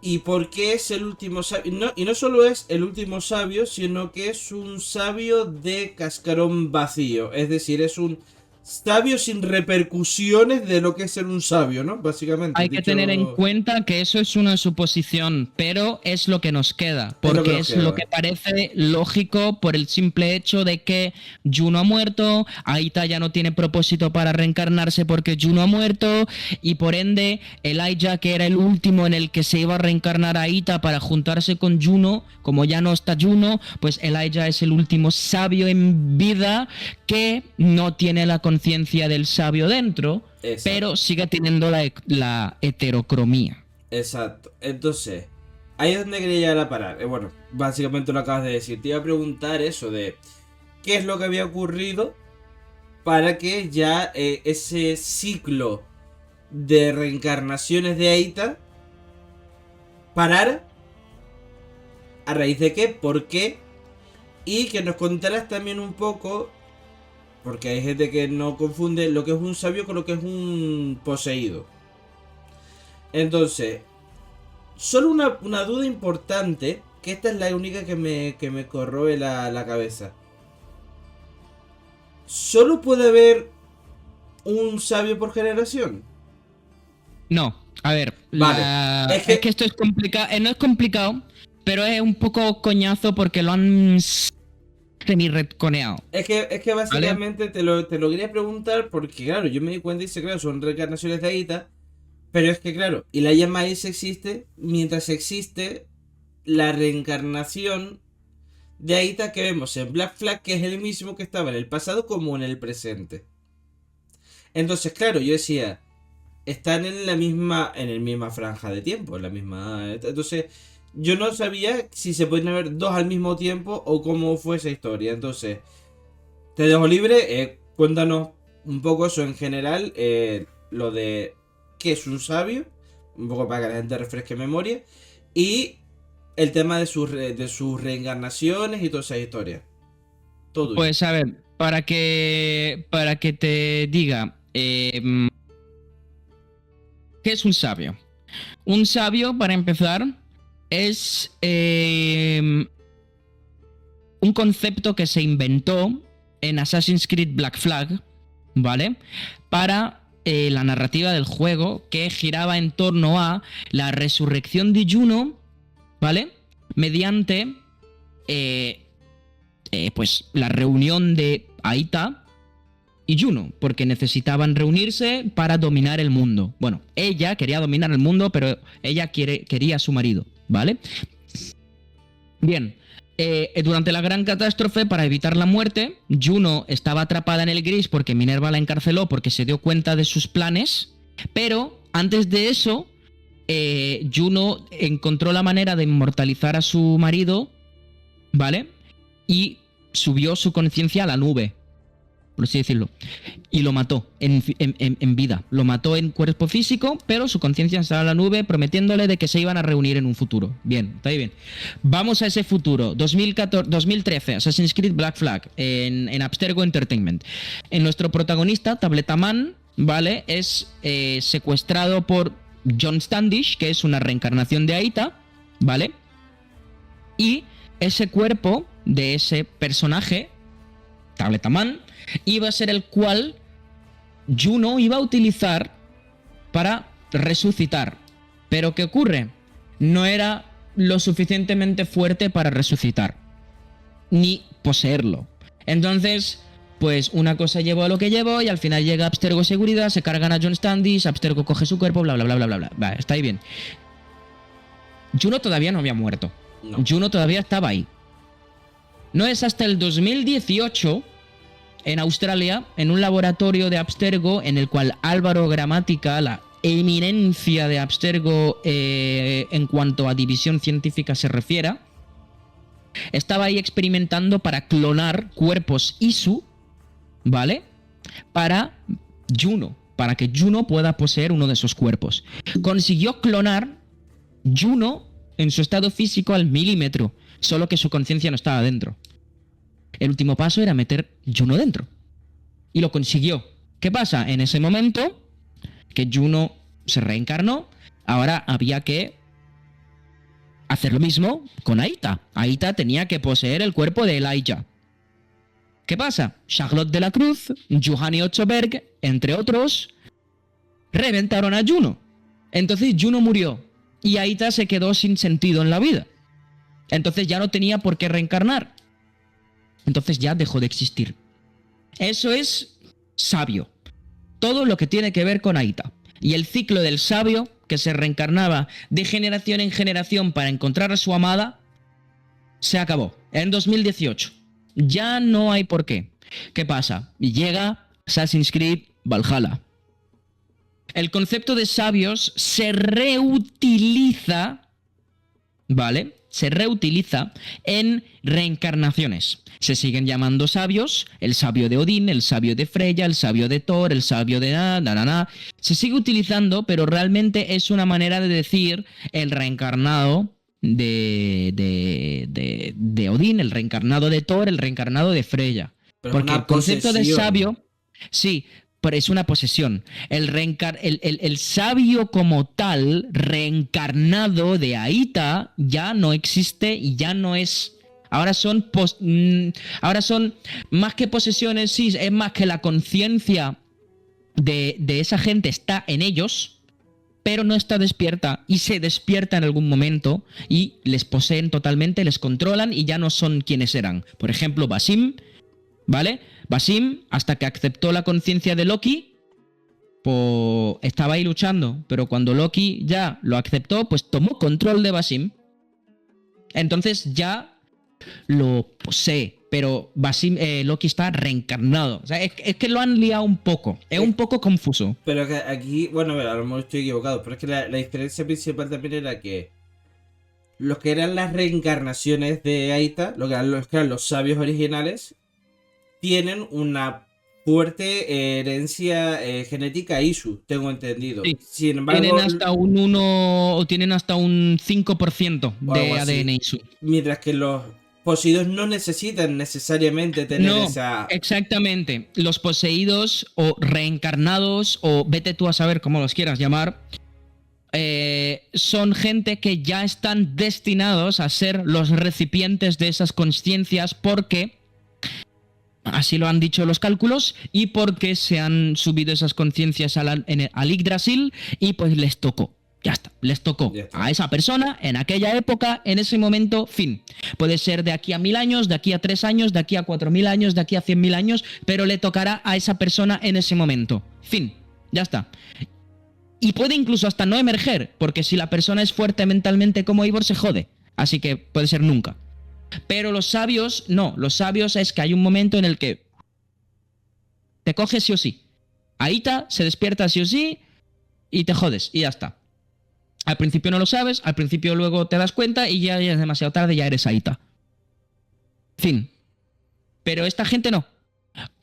¿Y por qué es el último sabio? Y no solo es el último sabio, sino que es un sabio de cascarón vacío. Es decir, es un sabio sin repercusiones de lo que es ser un sabio, ¿no? Básicamente. Hay que tener en cuenta que eso es una suposición, pero es lo que nos queda, porque es lo que parece lógico por el simple hecho de que Juno ha muerto, Aita ya no tiene propósito para reencarnarse porque Juno ha muerto, y por ende Elijah, que era el último en el que se iba a reencarnar Aita para juntarse con Juno, como ya no está Juno, pues Elijah es el último sabio en vida que no tiene la conciencia del sabio dentro. Exacto. Pero sigue teniendo la heterocromía. Exacto. Entonces, ahí es donde quería llegar a parar. Bueno, básicamente lo acabas de decir. Te iba a preguntar eso de qué es lo que había ocurrido para que ya ese ciclo de reencarnaciones de Aita parara. ¿A raíz de qué? ¿Por qué? Y que nos contaras también un poco, porque hay gente que no confunde lo que es un sabio con lo que es un poseído. Entonces, solo una duda importante, que esta es la única que me corroe la cabeza. ¿Solo puede haber un sabio por generación? No, a ver, vale. Es que esto es complicado, no es complicado, pero es un poco coñazo porque lo han semi-retconeado. Es que básicamente, ¿vale? te lo quería preguntar porque, claro, yo me di cuenta y dice, claro, son reencarnaciones de Aita, pero es que, claro, y la llama existe mientras existe la reencarnación de Aita que vemos en Black Flag, que es el mismo que estaba en el pasado como en el presente. Entonces, claro, yo decía, están en el misma franja de tiempo, en la misma. Entonces, yo no sabía si se pueden ver dos al mismo tiempo o cómo fue esa historia. Entonces, te dejo libre, cuéntanos un poco eso en general, lo de qué es un sabio, un poco para que la gente refresque memoria, y el tema de sus reencarnaciones y todas esas historias. Todo tuyo. Pues a ver, para que te diga, ¿qué es un sabio? Un sabio, para empezar, es un concepto que se inventó en Assassin's Creed Black Flag, ¿vale? Para la narrativa del juego, que giraba en torno a la resurrección de Juno, ¿vale? Mediante pues la reunión de Aita y Juno, porque necesitaban reunirse para dominar el mundo. Bueno, ella quería dominar el mundo, pero ella quería a su marido, ¿vale? Bien, durante la gran catástrofe, para evitar la muerte, Juno estaba atrapada en el gris porque Minerva la encarceló porque se dio cuenta de sus planes, pero antes de eso, Juno encontró la manera de inmortalizar a su marido, ¿vale? Y subió su conciencia a la nube, por así decirlo, y lo mató en vida. Lo mató en cuerpo físico, pero su conciencia estaba en la nube, prometiéndole de que se iban a reunir en un futuro. Bien, está bien. Vamos a ese futuro. 2013, Assassin's Creed Black Flag, en Abstergo Entertainment. En nuestro protagonista, Tabletaman, ¿vale? Es secuestrado por John Standish, que es una reencarnación de Aita, ¿vale? Y ese cuerpo de ese personaje, Tabletaman, iba a ser el cual Juno iba a utilizar para resucitar. Pero ¿qué ocurre? No era lo suficientemente fuerte para resucitar, ni poseerlo. Entonces, pues una cosa llevó a lo que llevó y al final llega Abstergo Seguridad, se cargan a John Standish, Abstergo coge su cuerpo, bla, bla, bla, bla, bla, bla. Vale, está ahí bien. Juno todavía no había muerto. No. Juno todavía estaba ahí. No es hasta el 2018, en Australia, en un laboratorio de Abstergo, en el cual Álvaro Gramática, la eminencia de Abstergo en cuanto a división científica se refiere, estaba ahí experimentando para clonar cuerpos Isu, ¿vale? Para Juno, para que Juno pueda poseer uno de esos cuerpos. Consiguió clonar Juno en su estado físico al milímetro, solo que su conciencia no estaba dentro. El último paso era meter Juno dentro. Y lo consiguió. ¿Qué pasa? En ese momento que Juno se reencarnó, ahora había que hacer lo mismo con Aita. Aita tenía que poseer el cuerpo de Elijah. ¿Qué pasa? Charlotte de la Cruz, Juhani Otzoberg, entre otros, reventaron a Juno. Entonces Juno murió y Aita se quedó sin sentido en la vida. Entonces ya no tenía por qué reencarnar. Entonces ya dejó de existir. Eso es sabio. Todo lo que tiene que ver con Aita. Y el ciclo del sabio, que se reencarnaba de generación en generación para encontrar a su amada, se acabó en 2018. Ya no hay por qué. ¿Qué pasa? Llega Assassin's Creed Valhalla. El concepto de sabios se reutiliza, ¿vale? Se reutiliza en reencarnaciones. Se siguen llamando sabios, el sabio de Odín, el sabio de Freya, el sabio de Thor, el sabio de Se sigue utilizando, pero realmente es una manera de decir el reencarnado de Odín, el reencarnado de Thor, el reencarnado de Freya. Pero porque una el concepto de posesión. sabio, sí, pero es una posesión. El sabio como tal, reencarnado de Aita, ya no existe y ya no es. Ahora son más que posesiones, sí, es más que la conciencia de esa gente está en ellos, pero no está despierta y se despierta en algún momento y les poseen totalmente, les controlan y ya no son quienes eran. Por ejemplo, Basim, ¿vale? Basim, hasta que aceptó la conciencia de Loki, pues estaba ahí luchando, pero cuando Loki ya lo aceptó, pues tomó control de Basim. Entonces ya lo posee, pero Loki está reencarnado. O sea, es que lo han liado un poco. Es un poco confuso. Pero que aquí, bueno, a ver, a lo mejor estoy equivocado, pero es que la diferencia principal también era que los que eran las reencarnaciones de Aita, que eran los sabios originales, tienen una fuerte herencia genética Isu, tengo entendido. Sí. Sin embargo, Tienen hasta un 1 o tienen hasta un 5% o algo de así. ADN ISU. Mientras que los poseídos no necesitan necesariamente tener No, esa... exactamente. Los poseídos o reencarnados o vete tú a saber cómo los quieras llamar, son gente que ya están destinados a ser los recipientes de esas conciencias porque así lo han dicho los cálculos y porque se han subido esas conciencias al Yggdrasil y pues les tocó. Ya está, les tocó Ya está. a esa persona en aquella época, en ese momento, fin. Puede ser de aquí a 1000 años, de aquí a 3 años, de aquí a 4000 años, de aquí a 100.000 años, pero le tocará a esa persona en ese momento. Fin, ya está. Y puede incluso hasta no emerger, porque si la persona es fuerte mentalmente como Eivor, se jode. Así que puede ser nunca. Pero los sabios, no. Los sabios es que hay un momento en el que te coges sí o sí. Aita se despierta sí o sí y te jodes y ya está. Al principio no lo sabes, al principio luego te das cuenta y ya es demasiado tarde, ya eres Aita. Fin. Pero esta gente no.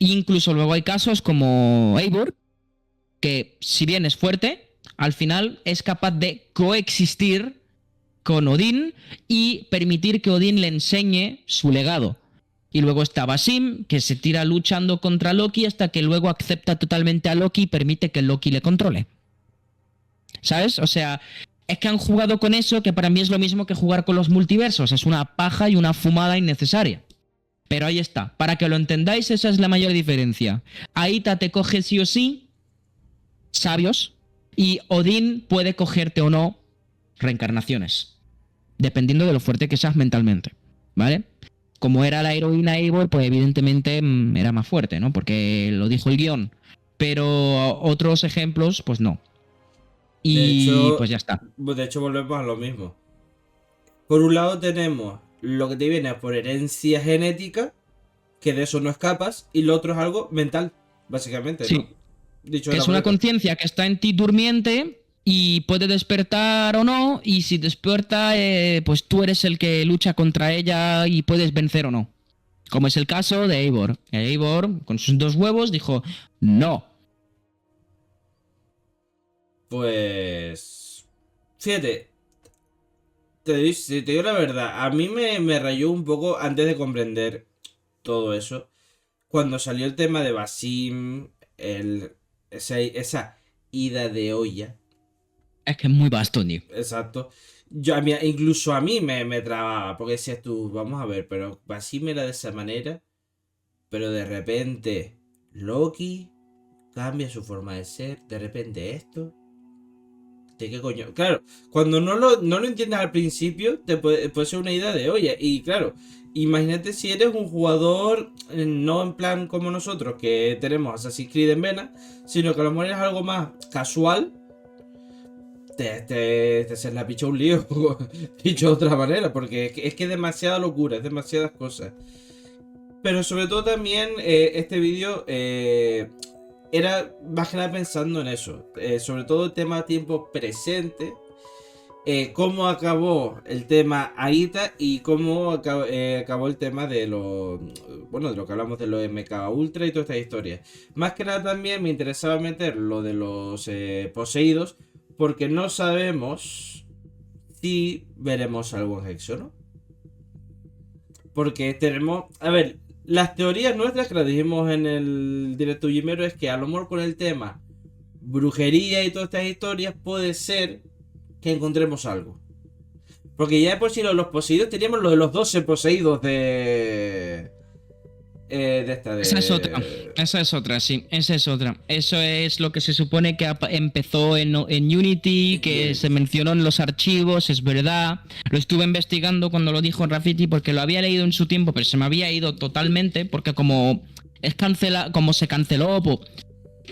Incluso luego hay casos como Eivor, que si bien es fuerte, al final es capaz de coexistir con Odín y permitir que Odín le enseñe su legado. Y luego está Basim, que se tira luchando contra Loki hasta que luego acepta totalmente a Loki y permite que Loki le controle. ¿Sabes? O sea, es que han jugado con eso que para mí es lo mismo que jugar con los multiversos. Es una paja y una fumada innecesaria. Pero ahí está. Para que lo entendáis, esa es la mayor diferencia. Aita te coge sí o sí, sabios, y Odín puede cogerte o no reencarnaciones, dependiendo de lo fuerte que seas mentalmente, ¿vale? Como era la heroína Eivor, pues evidentemente era más fuerte, ¿no? Porque lo dijo el guión. Pero otros ejemplos, pues no. Y pues ya está. De hecho, volvemos a lo mismo. Por un lado tenemos lo que te viene por herencia genética, que de eso no escapas, y lo otro es algo mental, básicamente, Sí. ¿no? Dicho Que de la es una manera. conciencia que está en ti durmiente y puede despertar o no, y si despierta, pues tú eres el que lucha contra ella y puedes vencer o no. Como es el caso de Eivor. Eivor, con sus 2 huevos, dijo, no. Pues... Fíjate, si te digo la verdad, a mí me rayó un poco antes de comprender todo eso. Cuando salió el tema de Basim, esa ida de olla. Es que es muy vasto, tío. Exacto. Incluso a mí me trababa, porque decías tú, vamos a ver, pero Basim era de esa manera, pero de repente Loki cambia su forma de ser, de repente esto. ¿De qué coño? Claro, cuando no lo entiendes al principio, te puede ser una idea de olla. Y claro, imagínate si eres un jugador, no en plan como nosotros, que tenemos Assassin's Creed en vena, sino que a lo mejor es algo más casual. Se la picha un lío, dicho de otra manera, porque es que es demasiada locura, es demasiadas cosas. Pero sobre todo también este vídeo era más que nada pensando en eso. Sobre todo el tema tiempo presente. Cómo acabó el tema Aita y cómo acabó el tema de lo. Bueno, de lo que hablamos de los MK Ultra y todas estas historias. Más que nada también me interesaba meter lo de los poseídos. Porque no sabemos si veremos algo en Hex o no. Porque tenemos. A ver, las teorías nuestras que las dijimos en el directo Jimero es que a lo mejor con el tema brujería y todas estas historias puede ser que encontremos algo. Porque ya de por sí los poseídos teníamos lo de los 12 poseídos de esta de... Esa es otra, sí, esa es otra. Eso es lo que se supone que empezó en Unity, que se mencionó en los archivos, es verdad. Lo estuve investigando cuando lo dijo Rafiti porque lo había leído en su tiempo, pero se me había ido totalmente porque como se canceló, pues,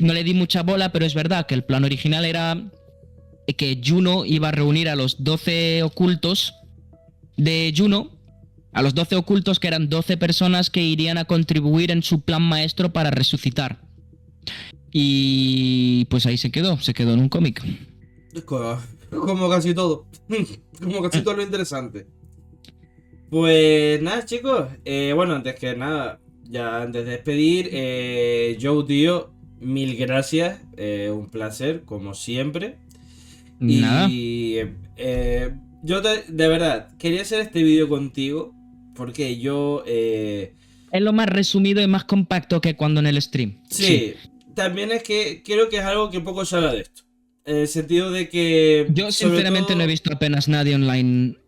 no le di mucha bola, pero es verdad que el plan original era que Juno iba a reunir a los 12 ocultos de Juno A los 12 ocultos, que eran 12 personas que irían a contribuir en su plan maestro para resucitar. Y pues ahí se quedó en un cómic. Como casi todo. Como casi todo lo interesante. Pues nada, chicos. Bueno, antes que nada, ya antes de despedir, Joe, tío, mil gracias. Un placer, como siempre. Nada. Y yo de verdad quería hacer este vídeo contigo. Porque yo. Es lo más resumido y más compacto que cuando en el stream. Sí, también es que creo que es algo que poco se habla de esto. En el sentido de que. Yo Sobre sinceramente todo, no he visto apenas nadie online,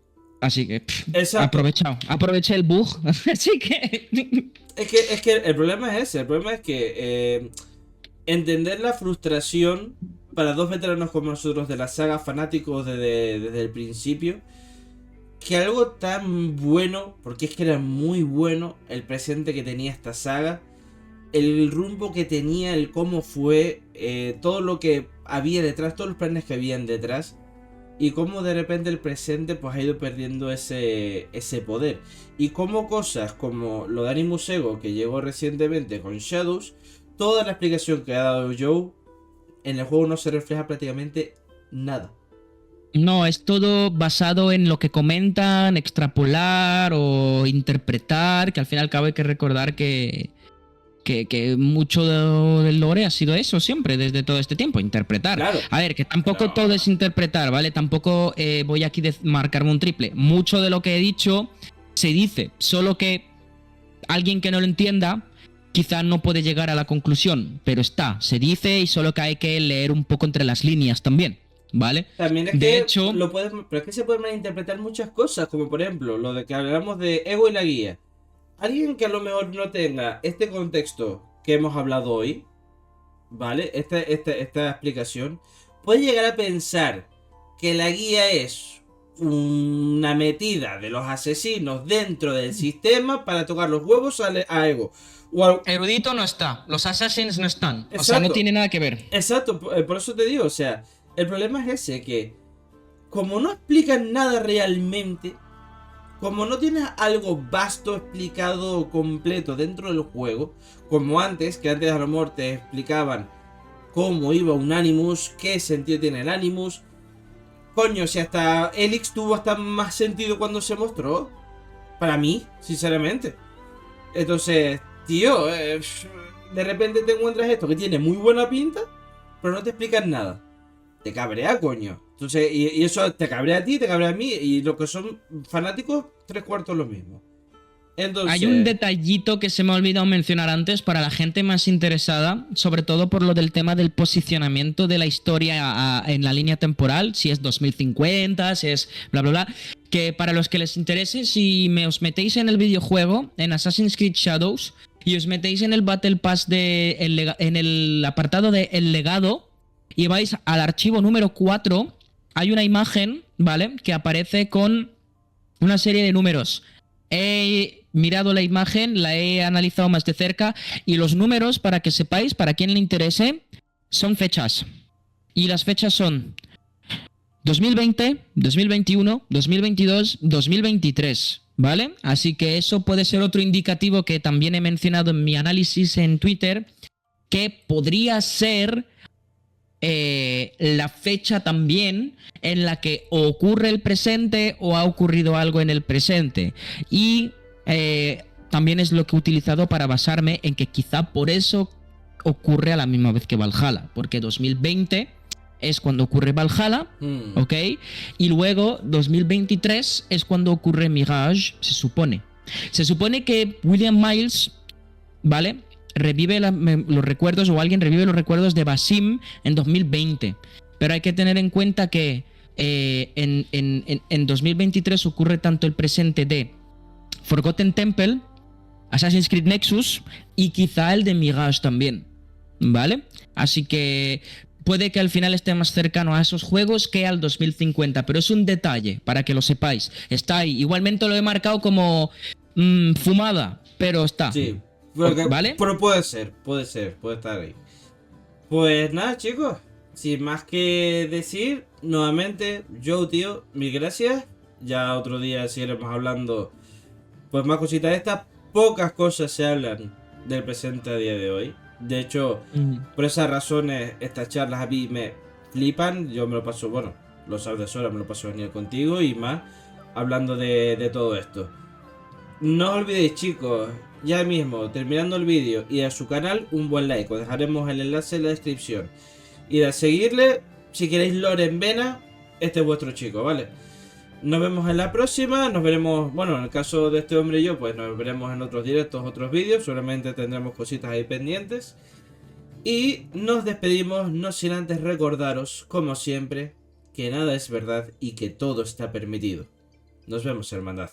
así que exacto. aproveché el bug, así que Es que el problema es ese. El problema es que entender la frustración para dos veteranos como nosotros de la saga, fanáticos desde el principio, que algo tan bueno, porque es que era muy bueno el presente que tenía esta saga, el rumbo que tenía, el cómo fue, todo lo que había detrás, todos los planes que habían detrás, y cómo de repente el presente pues ha ido perdiendo ese poder. Y cómo cosas como lo de Animus Ego que llegó recientemente con Shadows, toda la explicación que ha dado Joe en el juego no se refleja prácticamente nada. no, es todo basado en lo que comentan, extrapolar o interpretar, que al fin y al cabo hay que recordar que mucho del lore ha sido eso siempre, desde todo este tiempo, interpretar. Claro, A ver, que tampoco pero... todo es interpretar, ¿vale? Tampoco voy aquí a marcarme un triple. Mucho de lo que he dicho se dice, solo que alguien que no lo entienda quizá no puede llegar a la conclusión, pero se dice y solo que hay que leer un poco entre las líneas también, ¿vale? También es De que hecho, pero es que se pueden malinterpretar muchas cosas, como por ejemplo lo de que hablamos de Ego y la guía. Alguien que a lo mejor no tenga este contexto que hemos hablado hoy, ¿vale? Esta explicación, puede llegar a pensar que la guía es una metida de los asesinos dentro del sistema para tocar los huevos a Ego. erudito no está, los assassins no están, o sea, no Exacto, tiene nada que ver. exacto, por eso te digo, o sea, el problema es ese, que como no explican nada realmente, como no tienes algo vasto explicado completo dentro del juego, como antes, que antes a lo mejor te explicaban cómo iba un Animus, qué sentido tiene el Animus. Coño, si hasta Helix tuvo hasta más sentido cuando se mostró. Para mí, sinceramente. Entonces, tío, de repente te encuentras esto que tiene muy buena pinta, pero no te explican nada. Te cabrea, coño. Entonces, y eso te cabrea a ti, te cabrea a mí, y los que son fanáticos, tres cuartos lo mismo. Hay un Entonces, detallito que se me ha olvidado mencionar antes para la gente más interesada, sobre todo por lo del tema del posicionamiento de la historia en la línea temporal, si es 2050, si es bla bla bla, que para los que les interese, si os metéis en el videojuego, en Assassin's Creed Shadows, y os metéis en el Battle Pass en el apartado de El Legado, y vais al archivo número 4, hay una imagen, ¿vale? Que aparece con una serie de números. He mirado la imagen, la he analizado más de cerca y los números, para que sepáis, para quien le interese, son fechas. Y las fechas son 2020, 2021, 2022, 2023, ¿vale? Así que eso puede ser otro indicativo que también he mencionado en mi análisis en Twitter, que podría ser la fecha también en la que o ocurre el presente o ha ocurrido algo en el presente. Y también es lo que he utilizado para basarme en que quizá por eso ocurre a la misma vez que Valhalla, porque 2020 es cuando ocurre Valhalla, ¿ok? Y luego 2023 es cuando ocurre Mirage, se supone. Se supone que William Miles, ¿vale? Revive los recuerdos, o alguien revive los recuerdos de Basim en 2020. Pero hay que tener en cuenta que en 2023 ocurre tanto el presente de Forgotten Temple, Assassin's Creed Nexus y quizá el de Mirage también, ¿vale? Así que puede que al final esté más cercano a esos juegos que al 2050, pero es un detalle para que lo sepáis. Está ahí. Igualmente lo he marcado como fumada, pero está. sí. ¿Vale? Pero puede estar ahí. Pues nada, chicos. Sin más que decir, nuevamente, Joe, tío, mil gracias. Ya otro día seguiremos hablando Pues más cositas de estas, pocas cosas se hablan del presente a día de hoy. De hecho, por esas razones, estas charlas a mí me flipan. Yo me lo paso, bueno, lo sabes de sobra, me lo paso genial contigo y más hablando de todo esto. No os olvidéis, chicos, ya mismo, terminando el vídeo, y a su canal un buen like. Os dejaremos el enlace en la descripción. Y a seguirle, si queréis lore en vena, este es vuestro chico, ¿vale? Nos vemos en la próxima, nos veremos, bueno, en el caso de este hombre y yo, pues nos veremos en otros directos, otros vídeos. Seguramente tendremos cositas ahí pendientes. Y nos despedimos, no sin antes recordaros, como siempre, que nada es verdad y que todo está permitido. Nos vemos, hermandad.